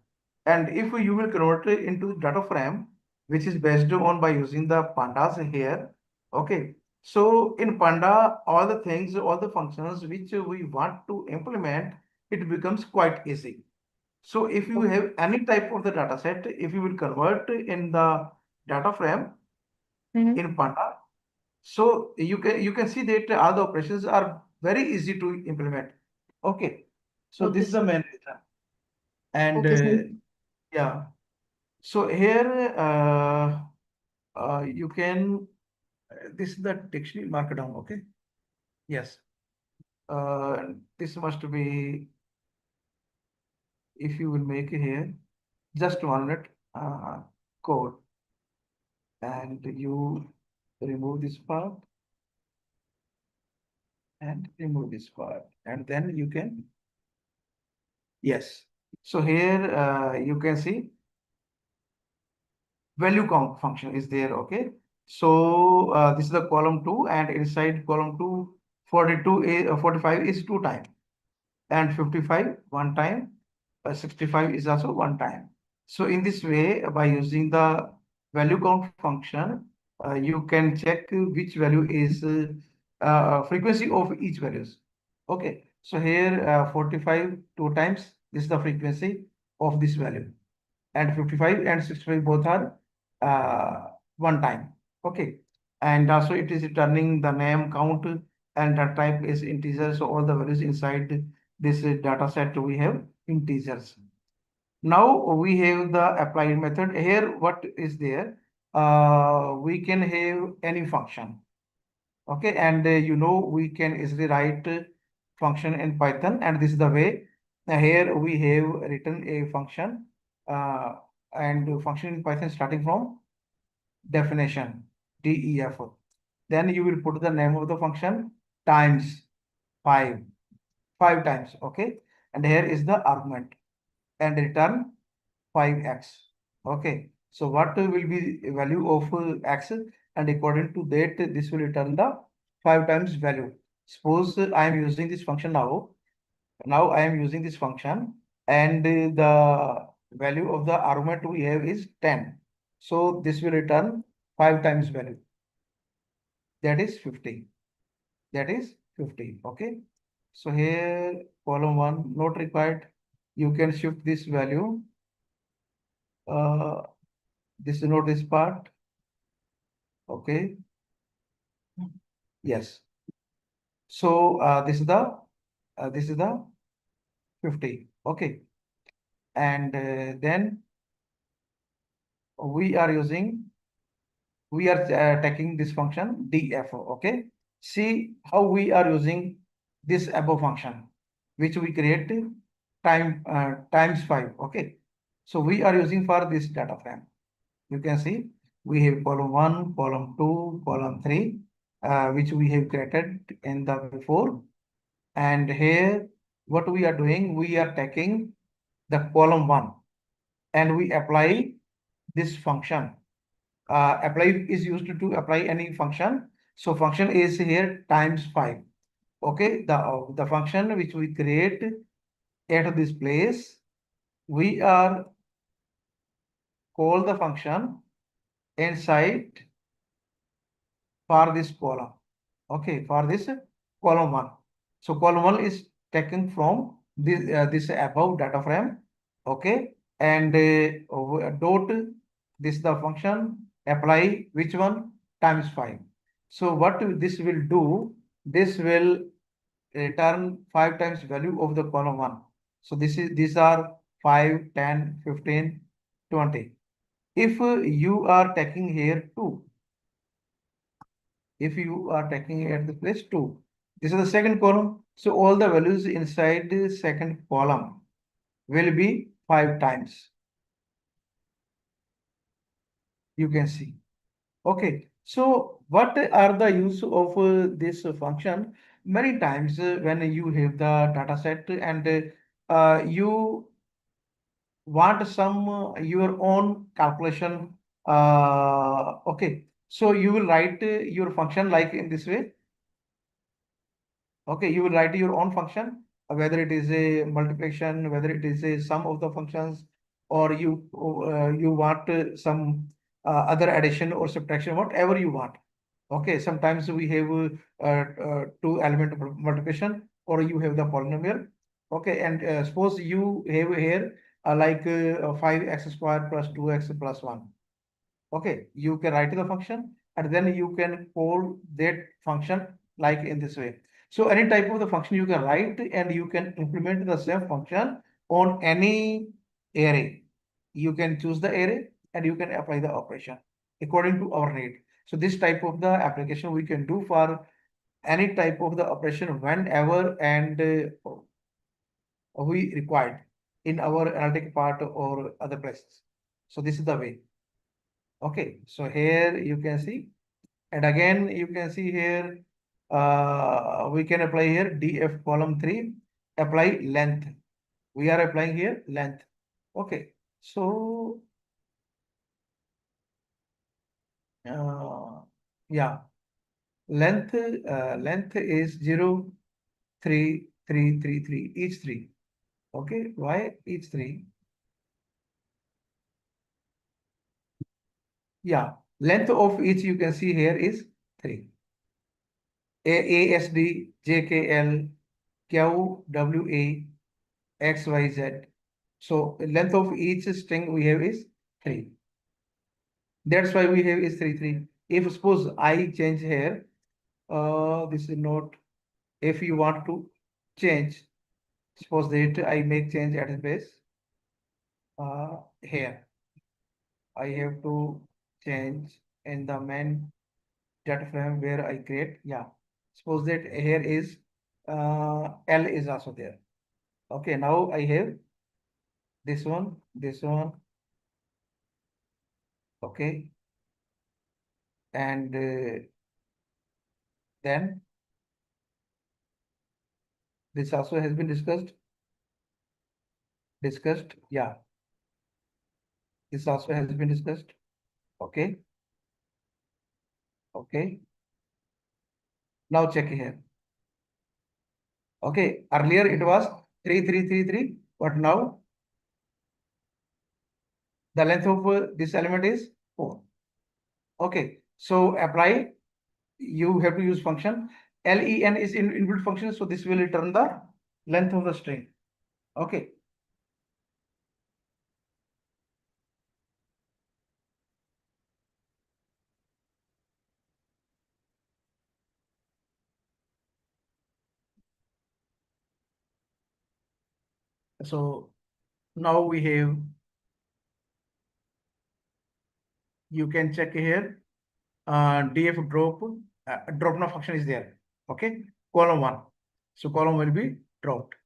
And if you will convert it into data frame, which is based on by using the pandas here, okay. So in Panda, all the things, all the functions which we want to implement, it becomes quite easy. So if you have any type of the data set, if you will convert in the data frame Mm-hmm. in Panda, so you can see that all the operations are very easy to implement. Okay. So Okay, this is the sir. main reason. And Okay, sir. yeah. So here you can this is the dictionary markdown. Okay. Yes. This must be if you will make it here just 1 minute code and you remove this part and remove this part and then you can yes. So here you can see value count function is there. Okay. So this is the column 2 and inside column 2 42 is 45 is 2 times and 55 one time 65 is also one time. So in this way by using the value count function you can check which value is frequency of each values. Okay. So here 45 two times this is the frequency of this value and 55 and 65 both are one time. Okay. And also it is returning the name count and the type is integer. So all the values inside this data set we have integers. Now we have the applied method. Here what is there? We can have any function. Okay. And we can easily write function in Python and this is the way. Here we have written a function and function in Python starting from definition def. Then you will put the name of the function times 5 times. Okay. And here is the argument and return 5x. Okay. So what will be value of x and according to that this will return the 5 times value. Suppose I am using this function now. Now I am using this function and the value of the argument we have is 10. So this will return 5 times value. That is 50. That is 50. Okay. So here column 1 not required. You can shift this value. This is not this part. Okay. Yes. So this is the 50. Okay. And then we are taking this function df. Okay. See how we are using this above function, which we create times 5. Okay. So we are using for this data frame. You can see we have column 1, column 2, column 3, which we have created in the before. And here, what we are doing, we are taking the column 1 and we apply this function. Apply is used to apply any function. So function is here times 5. Okay, the function which we create at this place, we are call the function inside for this column. Okay, for this column 1. So column 1 is taken from this above data frame. Okay, and dot this is the function apply which one times 5. So what this will do, this will return 5 times value of the column 1. So these are 5, 10, 15, 20. If you are taking here 2, if you are taking at the place 2, this is the second column. So all the values inside the second column will be 5 times. You can see. Okay, so what are the use of this function? Many times when you have the data set and you want some your own calculation. Okay, so you will write your function like in this way. Okay, you will write your own function, whether it is a multiplication, whether it is a sum of the functions, or you want some other addition or subtraction, whatever you want. Okay, sometimes we have two element multiplication, or you have the polynomial. Okay, and suppose you have here like 5x squared plus 2x plus 1. Okay, you can write the function and then you can call that function like in this way. So any type of the function you can write and you can implement the same function on any array. You can choose the array and you can apply the operation according to our need. So this type of the application we can do for any type of the operation whenever and we required in our analytic part or other places. So this is the way. Okay, so here you can see, and again you can see here, we can apply here df column 3, apply length. We are applying here length. Okay, so yeah, length is 0, 3, 3, 3, 3, each 3. Okay, why each 3? Yeah, length of each you can see here is 3. ASD, JKL, QWA, XYZ. So length of each string we have is 3. That's why we have is 3, 3. If suppose I change here, this is not, if you want to change, suppose that I make change at space, here, I have to change in the main data frame where I create, yeah. Suppose that here is, L is also there. Okay, now I have this one, okay, and then this also has been discussed, yeah, this also has been discussed. Okay, okay, now check here. Okay, earlier it was 3, 3, 3, 3, but now the length of this element is 4. Okay, so apply, you have to use function len is in inbuilt function, so this will return the length of the string. Okay, so now we have, you can check here, df drop, drop now function is there. Okay, column 1, so column will be dropped.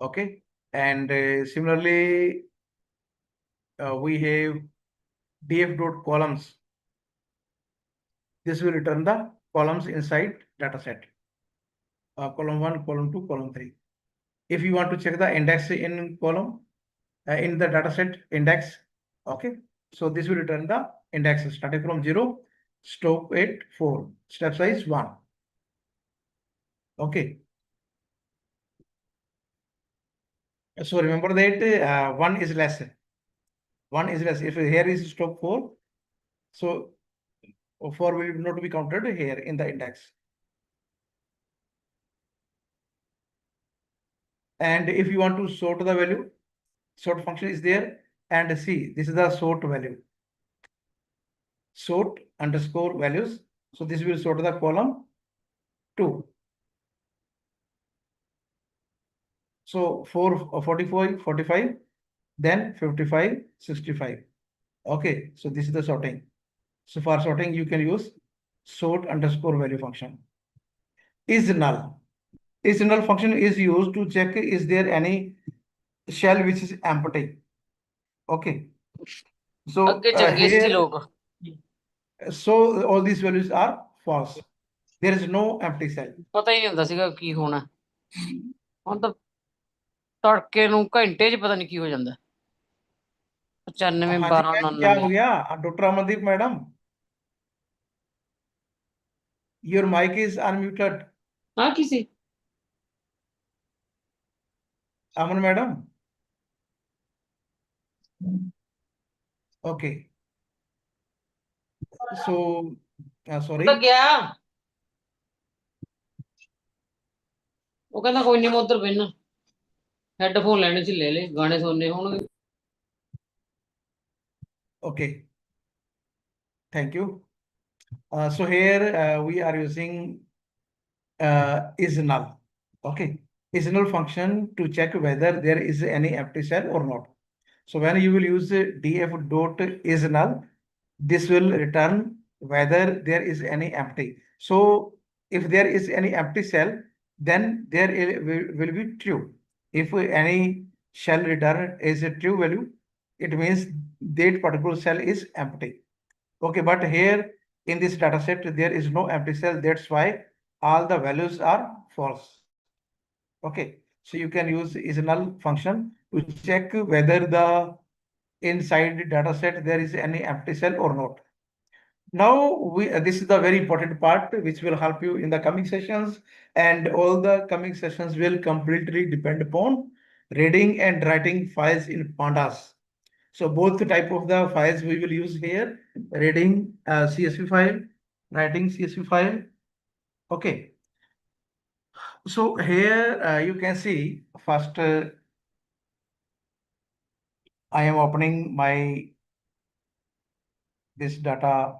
Okay, and similarly we have df dot columns. This will return the columns inside data set, column 1, column 2, column 3. If you want to check the index in column, in the data set index, okay, so this will return the index starting from 0, stop at 4, step size 1. Okay, so remember that 1 is less. 1 is less. If here is stop 4, so 4 will not be counted here in the index. And if you want to sort the value, sort function is there, and see, this is the sort value. Sort underscore values. So this will sort the column 2. So 45, 45, then 55, 65. Okay, so this is the sorting. So for sorting, you can use sort underscore value function. Is null. Is null function is used to check is there any shell which is empty. Okay. So here, so all these values are false. There is no empty cell. ਪਤਾ ਹੀ ਨਹੀਂ ਹੁੰਦਾ ਸੀਗਾ ਕੀ ਹੋਣਾ ਹੁਣ ਤਾਂ ਤੜਕੇ ਨੂੰ ਘੰਟੇ 'ਚ ਪਤਾ ਨਹੀਂ ਕੀ ਹੋ ਜਾਂਦਾ 95 हाँ जी 12 मैम, क्या हो 99 गया doctor Amandeep madam? Your mic is unmuted. हाँ किसी Aman madam. Okay. So sorry. ਤਾਂ ਗਿਆ ਉਹ ਕਹਿੰਦਾ ਕੋਈ ਨਹੀਂ ਮੈਂ ਉਧਰ ਬੈਠਣਾ ਹੈੱਡਫੋਨ ਲੈਣੇ ਸੀ ਲੈ ਲੈ ਗਾਣੇ ਸੁਣਨੇ ਹੋਣਗੇ Okay. Thank you. So here we are using is null. Okay. Is null function to check whether there is any empty cell or not. So when you will use df dot is null, this will return whether there is any empty. So if there is any empty cell, then there will be true. If any shell return is a true value, it means that particular cell is empty. Okay, but here in this data set, there is no empty cell. That's why all the values are false. Okay, so you can use is null function to check whether the inside data set there is any empty cell or not. Now this is the very important part which will help you in the coming sessions, and all the coming sessions will completely depend upon reading and writing files in pandas. So both type of the files we will use here: reading CSV file, writing CSV file. Okay. So here you can see first I am opening my this data.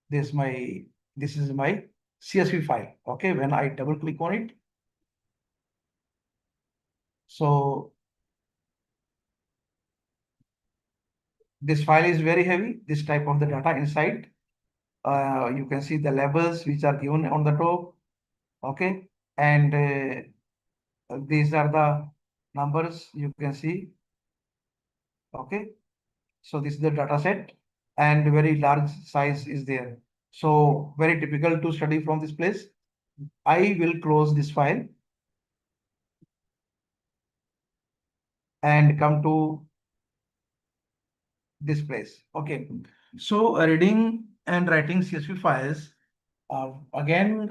This is my CSV file. Okay, when I double click on it, so this file is very heavy. This type of the data inside. You can see the labels which are given on the top. Okay, and these are the numbers you can see. Okay, so this is the data set, and very large size is there. So very difficult to study from this place. I will close this file and come to this place. Okay, so reading and writing CSV files. Again,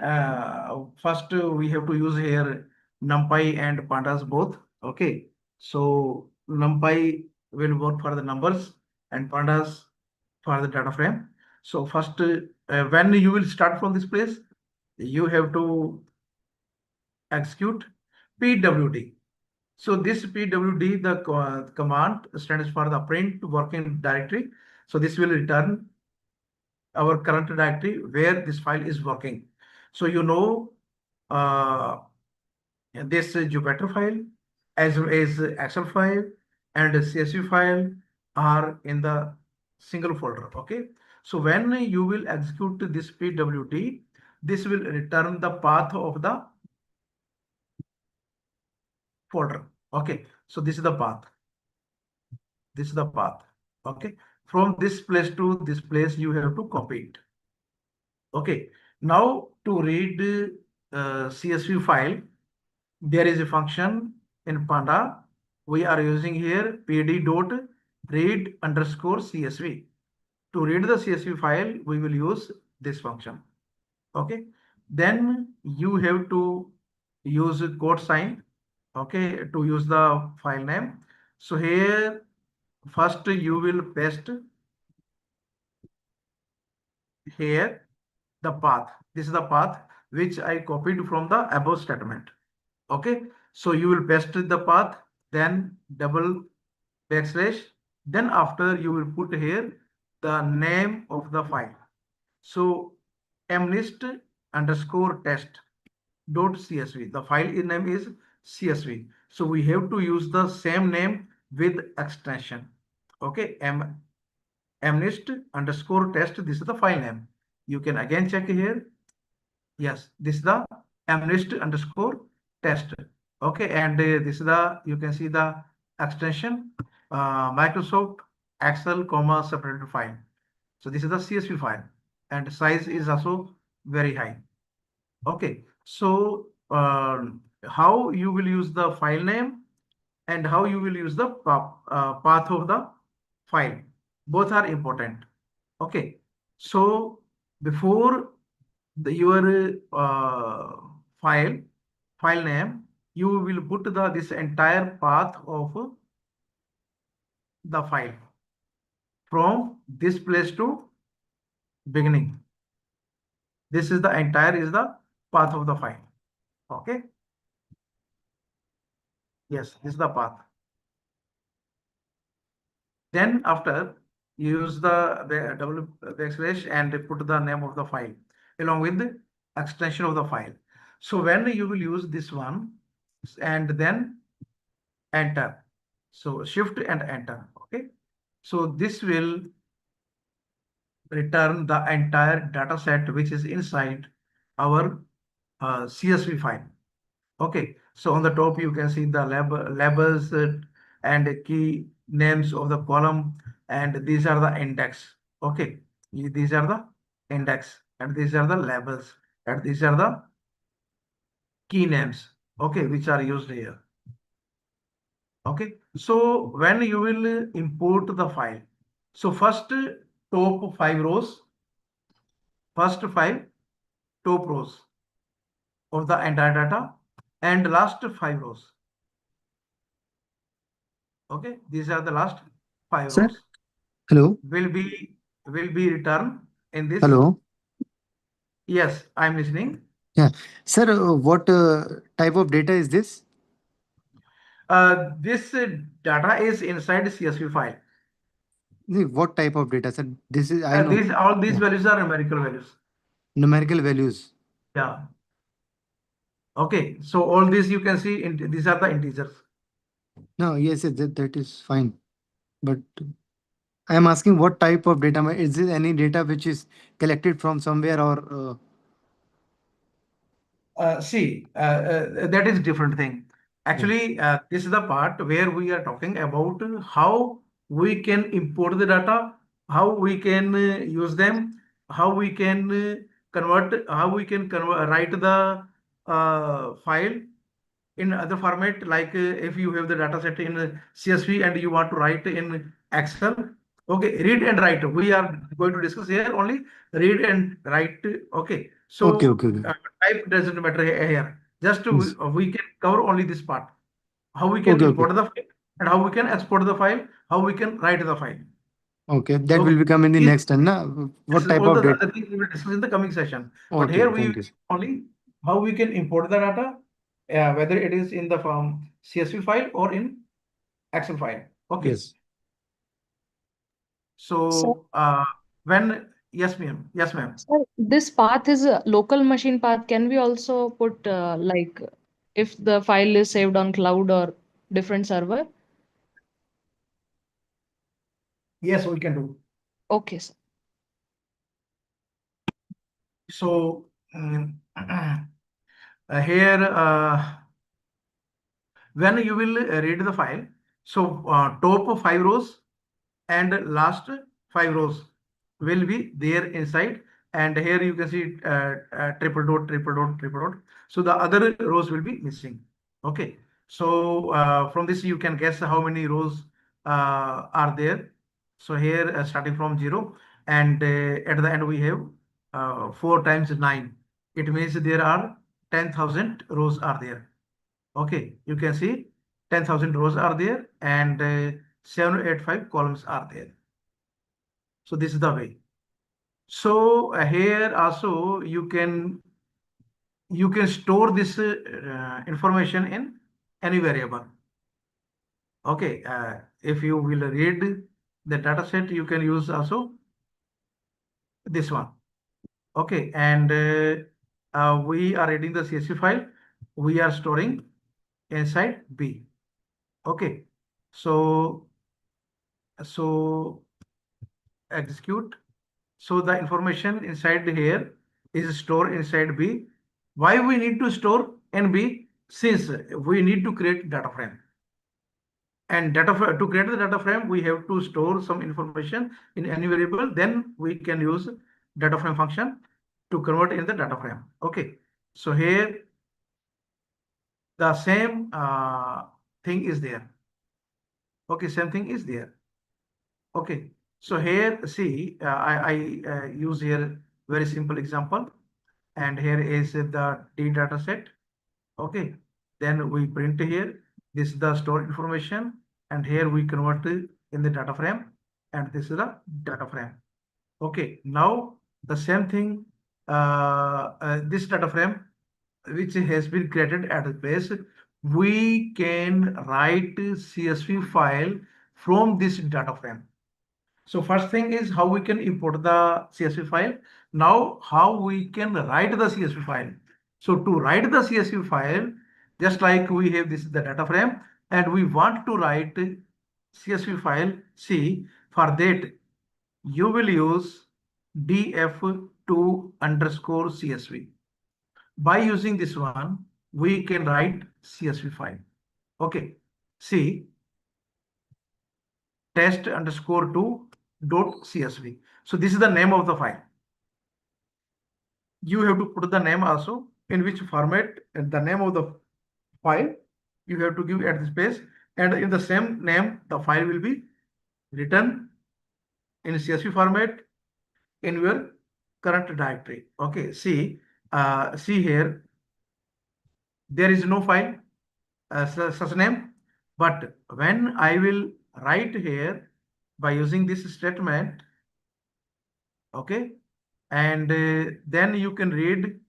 first we have to use here NumPy and Pandas both. Okay, so NumPy will work for the numbers and Pandas for the data frame. So first, when you will start from this place, you have to execute pwd. So this pwd, the command stands for the print working directory. So this will return our current directory where this file is working. So you know this Jupyter file as well as Excel file and CSV file are in the single folder. Okay. So when you will execute this pwd, this will return the path of the folder. Okay. So this is the path. This is the path. Okay. From this place to this place, you have to copy it. Okay. Now to read CSV file, there is a function in Panda. We are using here pd.read underscore CSV. To read the CSV file, we will use this function. Okay. Then you have to use quote sign. Okay. To use the file name. So here, first you will paste here the path. This is the path which I copied from the above statement. Okay, so you will paste the path, then double backslash, then after you will put here the name of the file. So analyst underscore test dot csv. The file name is csv. So we have to use the same name with extension. Okay, analyst underscore test, this is the file name. You can again check here. Yes, this is the analyst underscore test. Okay, and this is the, you can see the extension Microsoft Excel comma separated file. So this is the CSV file, and size is also very high. Okay, so how you will use the file name and how you will use the path of the file, both are important. Okay, so before your file name, you will put this entire path of the file from this place to beginning. This is the entire is the path of the file. Okay, yes, this is the path. Then after, use the double backslash and put the name of the file along with the extension of the file. So when you will use this one and then enter, so shift and enter. Okay, so this will return the entire data set which is inside our CSV file. Okay, so on the top you can see the labels and key names of the column, and these are the index. Okay, these are the index, and these are the labels, and these are the key names. Okay, which are used here. Okay, so when you will import the file, so first top 5 rows, first 5 top rows of the entire data, and last 5 rows. Okay, these are the last 5 Sir, rows hello. will be returned in this. Hello. Yes, I'm listening. Yeah. Sir, what type of data is this? This data is inside CSV file. What type of data, sir? This is, I know. All these Yeah. values are numerical values. Numerical values. Yeah. Okay, so all these you can see these are the integers. No, yes, yes, that is fine. But I am asking what type of data. Is this any data which is collected from somewhere or See, that is different thing. Actually, this is the part where we are talking about how we can import the data, how we can use them, how we can write the file in other format, like if you have the data set in CSV and you want to write in Excel. Okay, read and write. We are going to discuss here only read and write. Okay, okay, so okay, okay. type doesn't matter here. Just Yes. we can cover only this part. How we can Okay, okay. import the file and how we can export the file, how we can write the file. Okay, that Okay. will become in the These- next turn, na? What type all of the data? other things we will discuss in the coming session. But Okay, here we thank you. only how we can import the data, whether it is in the form CSV file or in Excel file. Okay. Yes. So when yes, ma'am. Yes, ma'am. Sir, this path is a local machine path. Can we also put like if the file is saved on cloud or different server? Yes, we can do. Okay, sir. So here when you will read the file, so top 5 rows and last 5 rows will be there inside, and here you can see triple dot, triple dot, triple dot. So the other rows will be missing. Okay, so from this you can guess how many rows are there. So here starting from 0, and at the end we have 4 times 9. It means there are 10,000 rows are there. Okay, you can see 10,000 rows are there, and 785 columns are there. So this is the way. So here also you can store this information in any variable. Okay, if you will read the data set, you can use also this one. Okay, and we are reading the CSV file. We are storing inside B. Okay, so execute. So the information inside here is stored inside B. Why we need to store in B? Since we need to create data frame. And to create the data frame, we have to store some information in any variable. Then we can use data frame function to convert in the data frame. Okay. So here the same thing is there. Okay, same thing is there. Okay. So here, see, I use here very simple example, and here is the D data set. Okay. Then we print here. This is the stored information, and here we convert it in the data frame, and this is the data frame. Okay. Now the same thing. This data frame, which has been created at the base, we can write CSV file from this data frame. So first thing is how we can import the CSV file. Now how we can write the CSV file. So to write the CSV file, just like we have this is the data frame, and we want to write CSV file. See, for that you will use df2 underscore CSV. By using this one, we can write CSV file. Okay. See, test underscore 2 dot CSV. So this is the name of the file. You have to put the name also in which format and the name of the file you have to give at this place, and in the same name the file will be written in CSV format in your current directory. Okay, see here, there is no file such name, but when I will write here by using this statement, okay, and then you can read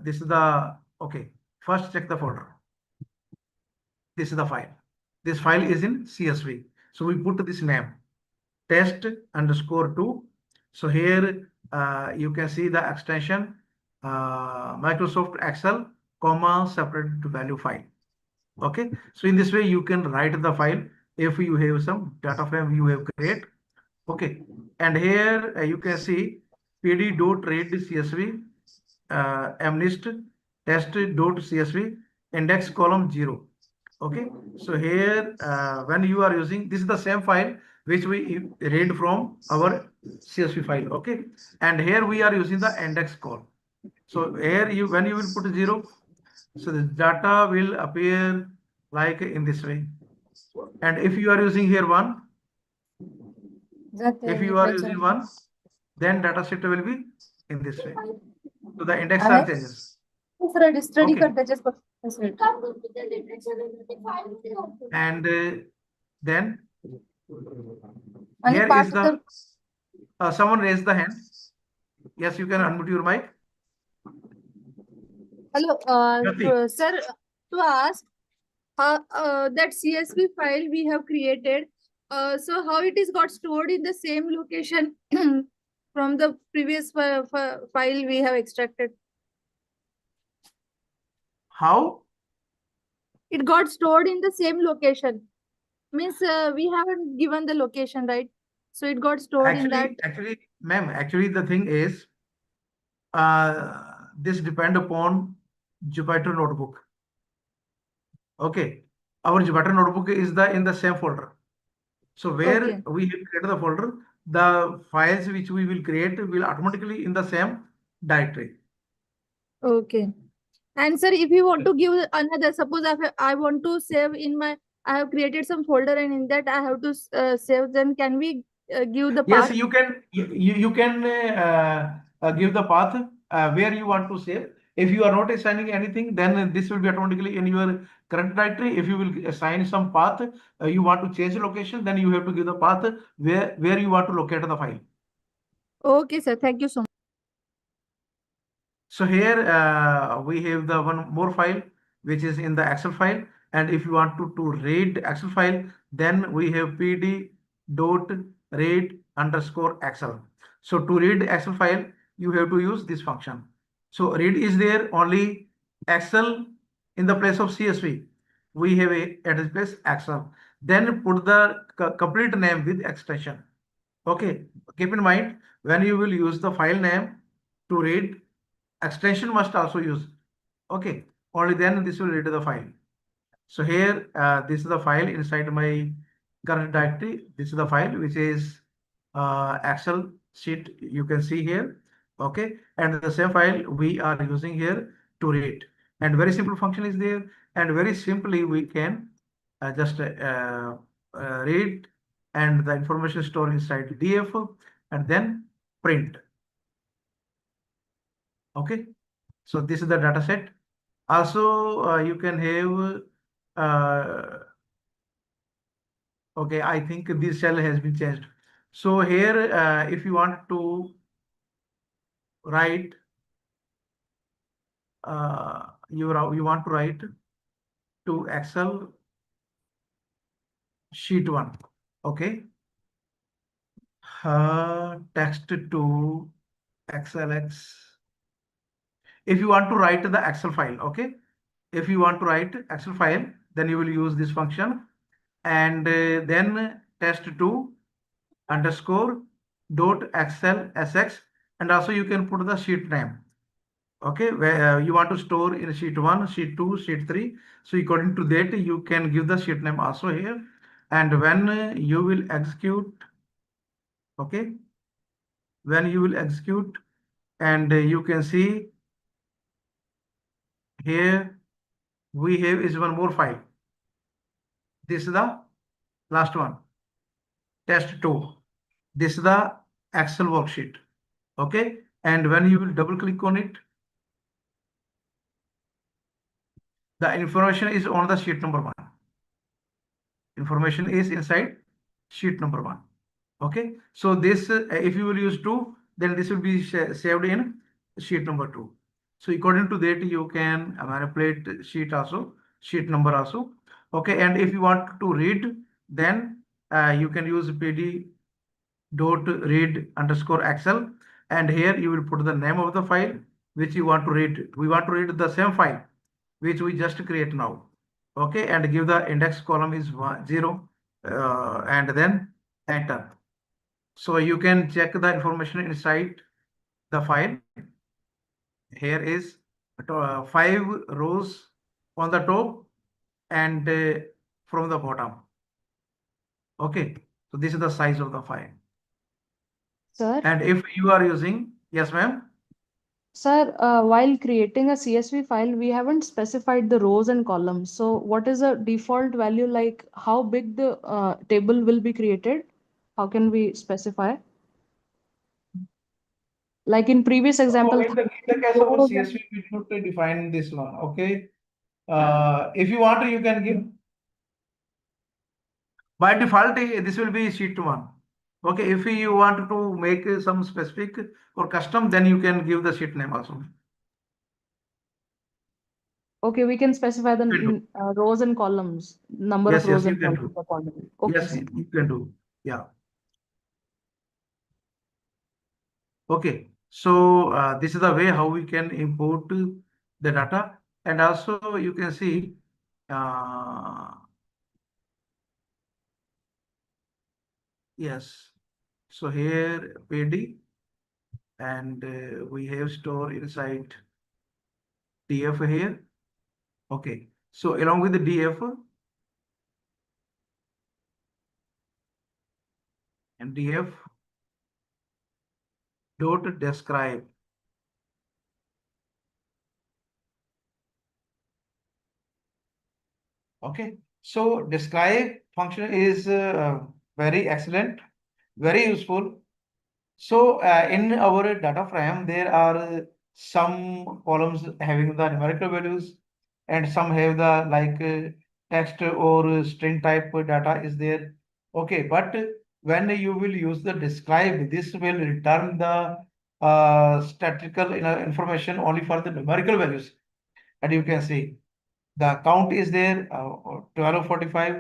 this is the, okay, first check the folder. This is the file. This file is in CSV. So we put this name test underscore 2. So here you can see the extension Microsoft Excel, comma, separate value file. Okay. So in this way you can write the file if you have some data frame you have create. Okay. And here you can see pd.read CSV mnist test.csv index column 0. Okay, so here when you are using, this is the same file which we read from our CSV file. Okay, and here we are using the index call. So here you, when you will put 0, so the data will appear like in this way. And if you are using here 1, if you are using 1, then data set will be in this way. So the index are changes. Okay. And then here is the someone raised the hand. Yes, you can unmute your mic. Hello, Jyoti. sir. To ask, that CSV file we have created. So how it is got stored in the same location from the previous file we have extracted? How? It got stored in the same location. Means we haven't given the location, right? So it got stored in that. Actually, ma'am, actually the thing is, this depend upon Jupyter notebook. Okay, our Jupyter notebook is the in the same folder. So where Okay. we have created the folder, the files which we will create will automatically in the same directory. Okay. And sir, if you want to give another, suppose I want to save in my, I have created some folder and in that I have to save, then can we give the path? Yes, you can you can give the path where you want to save. If you are not assigning anything, then this will be automatically in your current directory. If you will assign some path, you want to change the location, then you have to give the path where you want to locate the file. Okay, sir. Thank you so much. So here we have the one more file which is in the Excel file, and if you want to read Excel file, then we have pd dot read underscore Excel. So to read Excel file, you have to use this function. So read is there only Excel in the place of CSV. We have a at its place Excel. Then put the complete name with extension. Okay, keep in mind when you will use the file name to read, extension must also use. Okay, only then this will read the file. So here, this is the file inside my current directory. This is the file which is Excel sheet. You can see here. Okay, and the same file we are using here to read. And very simple function is there, and very simply we can just read, and the information stored inside DF, and then print. Okay, so this is the data set. Also, you can have okay, I think this cell has been changed. So here, if you want to write, you want to write to Excel sheet 1. Okay, text to XLX. If you want to write the Excel file, okay. If you want to write Excel file, then you will use this function, and then test2 underscore dot Excel SX, and also you can put the sheet name. Okay, where you want to store in sheet 1, sheet 2, sheet 3. So according to that, you can give the sheet name also here. And when you will execute, okay, when you will execute, and you can see here we have is one more file. This is the last one, test2. This is the Excel worksheet. Okay, and when you will double click on it, the information is on the sheet number 1. Information is inside sheet number 1. Okay, so this if you will use 2, then this will be saved in sheet number 2. So according to that, you can manipulate sheet also, sheet number also. Okay, and if you want to read, then you can use pd dot read underscore Excel, and here you will put the name of the file which you want to read. We want to read the same file which we just create now. Okay, and give the index column is 0, and then enter. So you can check the information inside the file. Here is 5 rows on the top and from the bottom. Okay, so this is the size of the file. Sir, And if you are using, yes, ma'am. sir, while creating a CSV file, we haven't specified the rows and columns. So what is a default value, like how big the table will be created? How can we specify? Like in previous example, In the case of a CSV, we do not define this one. Okay, if you want, you can give. By default, this will be sheet 1. Okay, if you want to make some specific or custom, then you can give the sheet name also. okay, we can specify the rows and columns, number Yes, of rows yes, you and can columns do. accordingly. Okay, Yes, sir. you can do. Yeah. Okay, so this is the way how we can import the data, and also you can see yes. So here PD, and we have store inside DF here. Okay, so along with the DF and DF dot describe. Okay, so describe function is very excellent, very useful. So in our data frame, there are some columns having the numerical values, and some have the like text or string type data is there. Okay, but when you will use the describe, this will return the statistical information only for the numerical values, and you can see the count is there, 1245,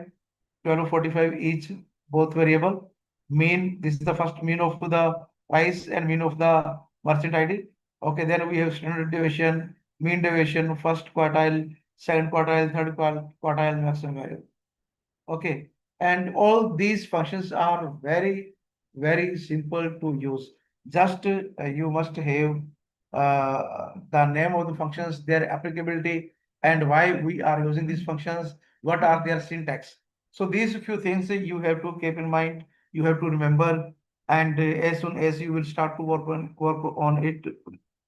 1245 each, both variable. Mean, this is the first mean of the price and mean of the merchant ID. Okay, then we have standard deviation, mean deviation, first quartile, second quartile, third quartile, maximum value. Okay, and all these functions are very, very simple to use. Just you must have the name of the functions, their applicability, and why we are using these functions, what are their syntax. So these few things you have to keep in mind, you have to remember, and as soon as you will start to work on it,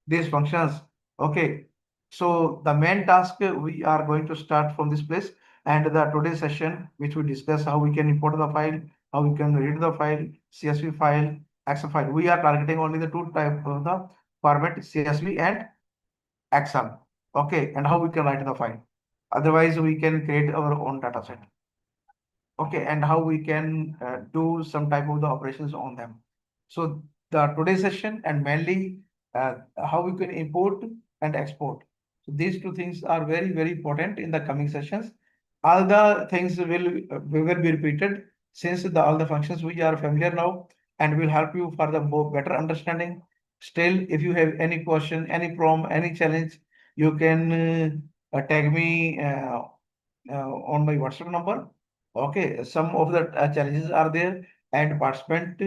these functions. Okay, so the main task we are going to start from this place, and the today's session, which we discuss how we can import the file, how we can read the file, CSV file, Excel file. We are targeting only the two type of the format, CSV and Excel. Okay, and how we can write the file. Otherwise, we can create our own data set. Okay, and how we can do some type of the operations on them. So the today's session, and mainly how we can import and export. So these two things are very, very important in the coming sessions. All the things will be repeated, since all the functions we are familiar now, and will help you for the better understanding. Still, if you have any question, any problem, any challenge, you can tag me on my WhatsApp number. Okay, some of the challenges are there, and participant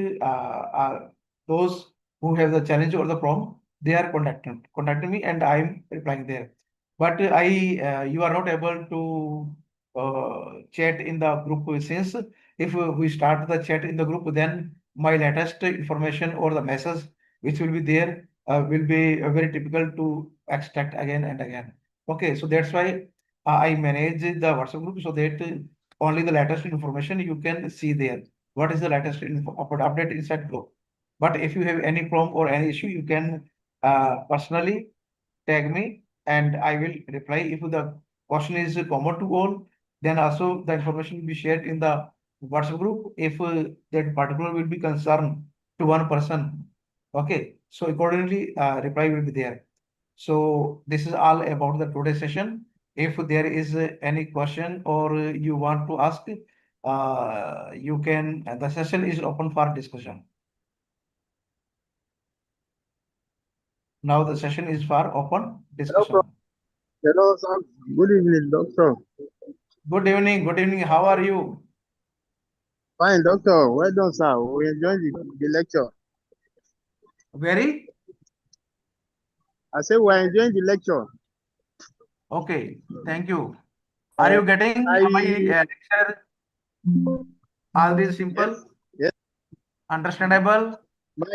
those who have the challenge or the problem, they are contacting me, and I am replying there. But you are not able to chat in the group, since if we start the chat in the group, then my latest information or the message which will be there will be very difficult to extract again and again. Okay, so that's why I manage the WhatsApp group, so that only the latest information you can see there. What is the latest update inside group? But if you have any problem or any issue, you can personally tag me, and I will reply. If the question is common to all, then also the information will be shared in the WhatsApp group. If that particular will be concerned to one person, okay, so accordingly reply will be there. So this is all about the today's session. If there is any question or you want to ask, you can. The session is open for discussion. Now the session is for open discussion. Hello, sir. Good evening, doctor. Good evening. Good evening. How are you? Fine, doctor. Well done, sir. We enjoyed the lecture. Very I say we're enjoying the lecture. okay. Thank you. Are you getting I my lecture? All these simple, yes, yes. understandable? My,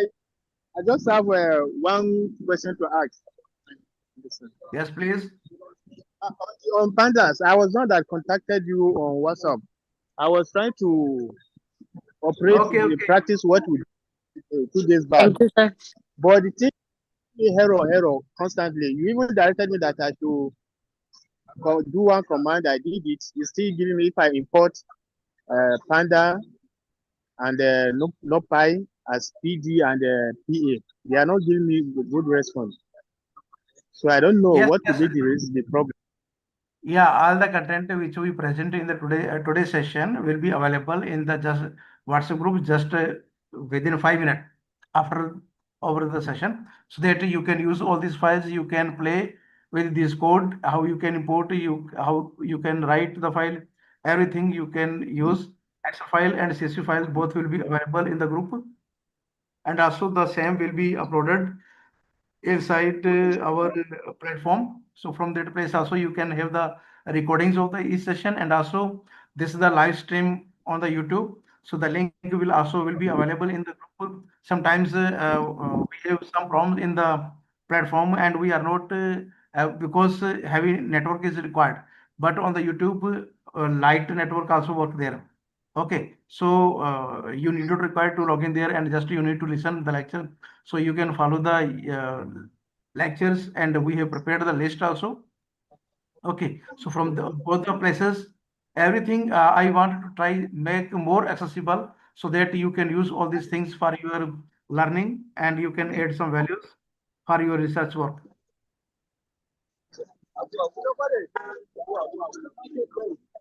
I just have one question to ask. Yes, please. On Pandas, I was not that contacted you on WhatsApp. I was trying to operate Okay, the okay. practice what we did 2 days back. Thank you, sir. But the thing error constantly. You even directed me that I should do one command. I did it. It's still giving me if I import Panda and NumPy as PD and PA. They are not giving me good response. So I don't know Yes, what yes. could be the problem. Yeah, all the content which we present in the today's session will be available in the just WhatsApp group just within 5 minutes after over the session, so that you can use all these files. You can play with this code, how you can import, how you can write the file, everything you can use. Excel file and CSV file both will be available in the group, and also the same will be uploaded inside our platform. So from that place also you can have the recordings of the each session, and also this is the live stream on the YouTube. So the link will be available in the group. Sometimes we have some problems in the platform, and we are not because heavy network is required. But on the YouTube, light network also work there. Okay, so you need not require to log in there, and just you need to listen the lecture, so you can follow the lectures, and we have prepared the list also. Okay, so from both the places, everything I want to try make more accessible, so that you can use all these things for your learning, and you can add some values for your research work.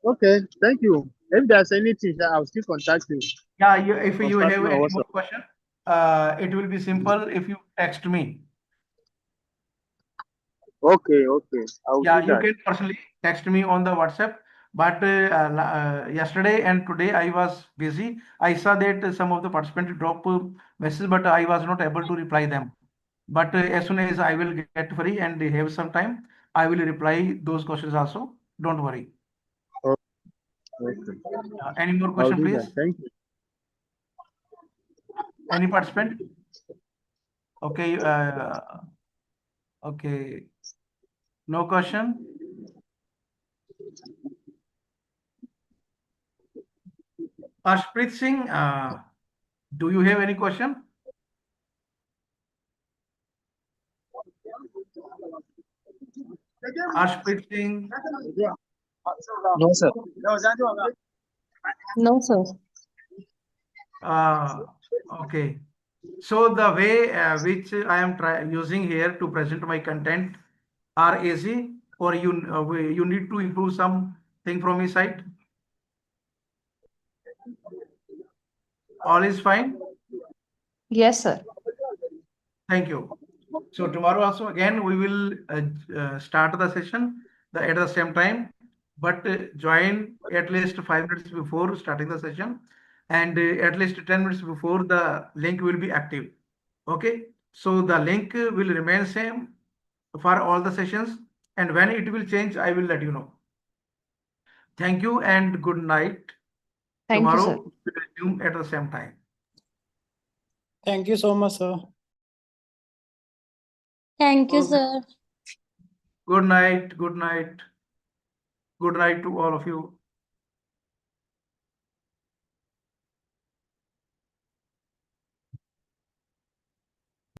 Okay, thank you. If there's anything, I'll still contact you. Yeah, if you Contact have me on any more WhatsApp. question, it will be simple if you text me. Okay, okay. I'll Yeah, do you that. can personally text me on the WhatsApp. But yesterday and today I was busy. I saw that some of the participants drop messages, but I was not able to reply them. But as soon as I will get free and have some time, I will reply those questions also. Don't worry. Okay. Any more I'll question, do that. please? Thank you. Any participant? Okay. Okay. No question. Ashpreet Singh, do you have any question? Ashpreet Singh. No, sir. No, sir. Okay. So the way which I am using here to present my content are easy, or you need to improve something from my side. All is fine. Yes, sir. Thank you. So tomorrow also again we will start the session at the same time, but join at least 5 minutes before starting the session, and at least 10 minutes before the link will be active. Okay, so the link will remain same for all the sessions, and when it will change, I will let you know. Thank you and good night. Thank you, sir. Tomorrow we will resume at the same time. Thank you so much, sir. Thank you, Okay. sir. Good night. Good night. Good night to all of you.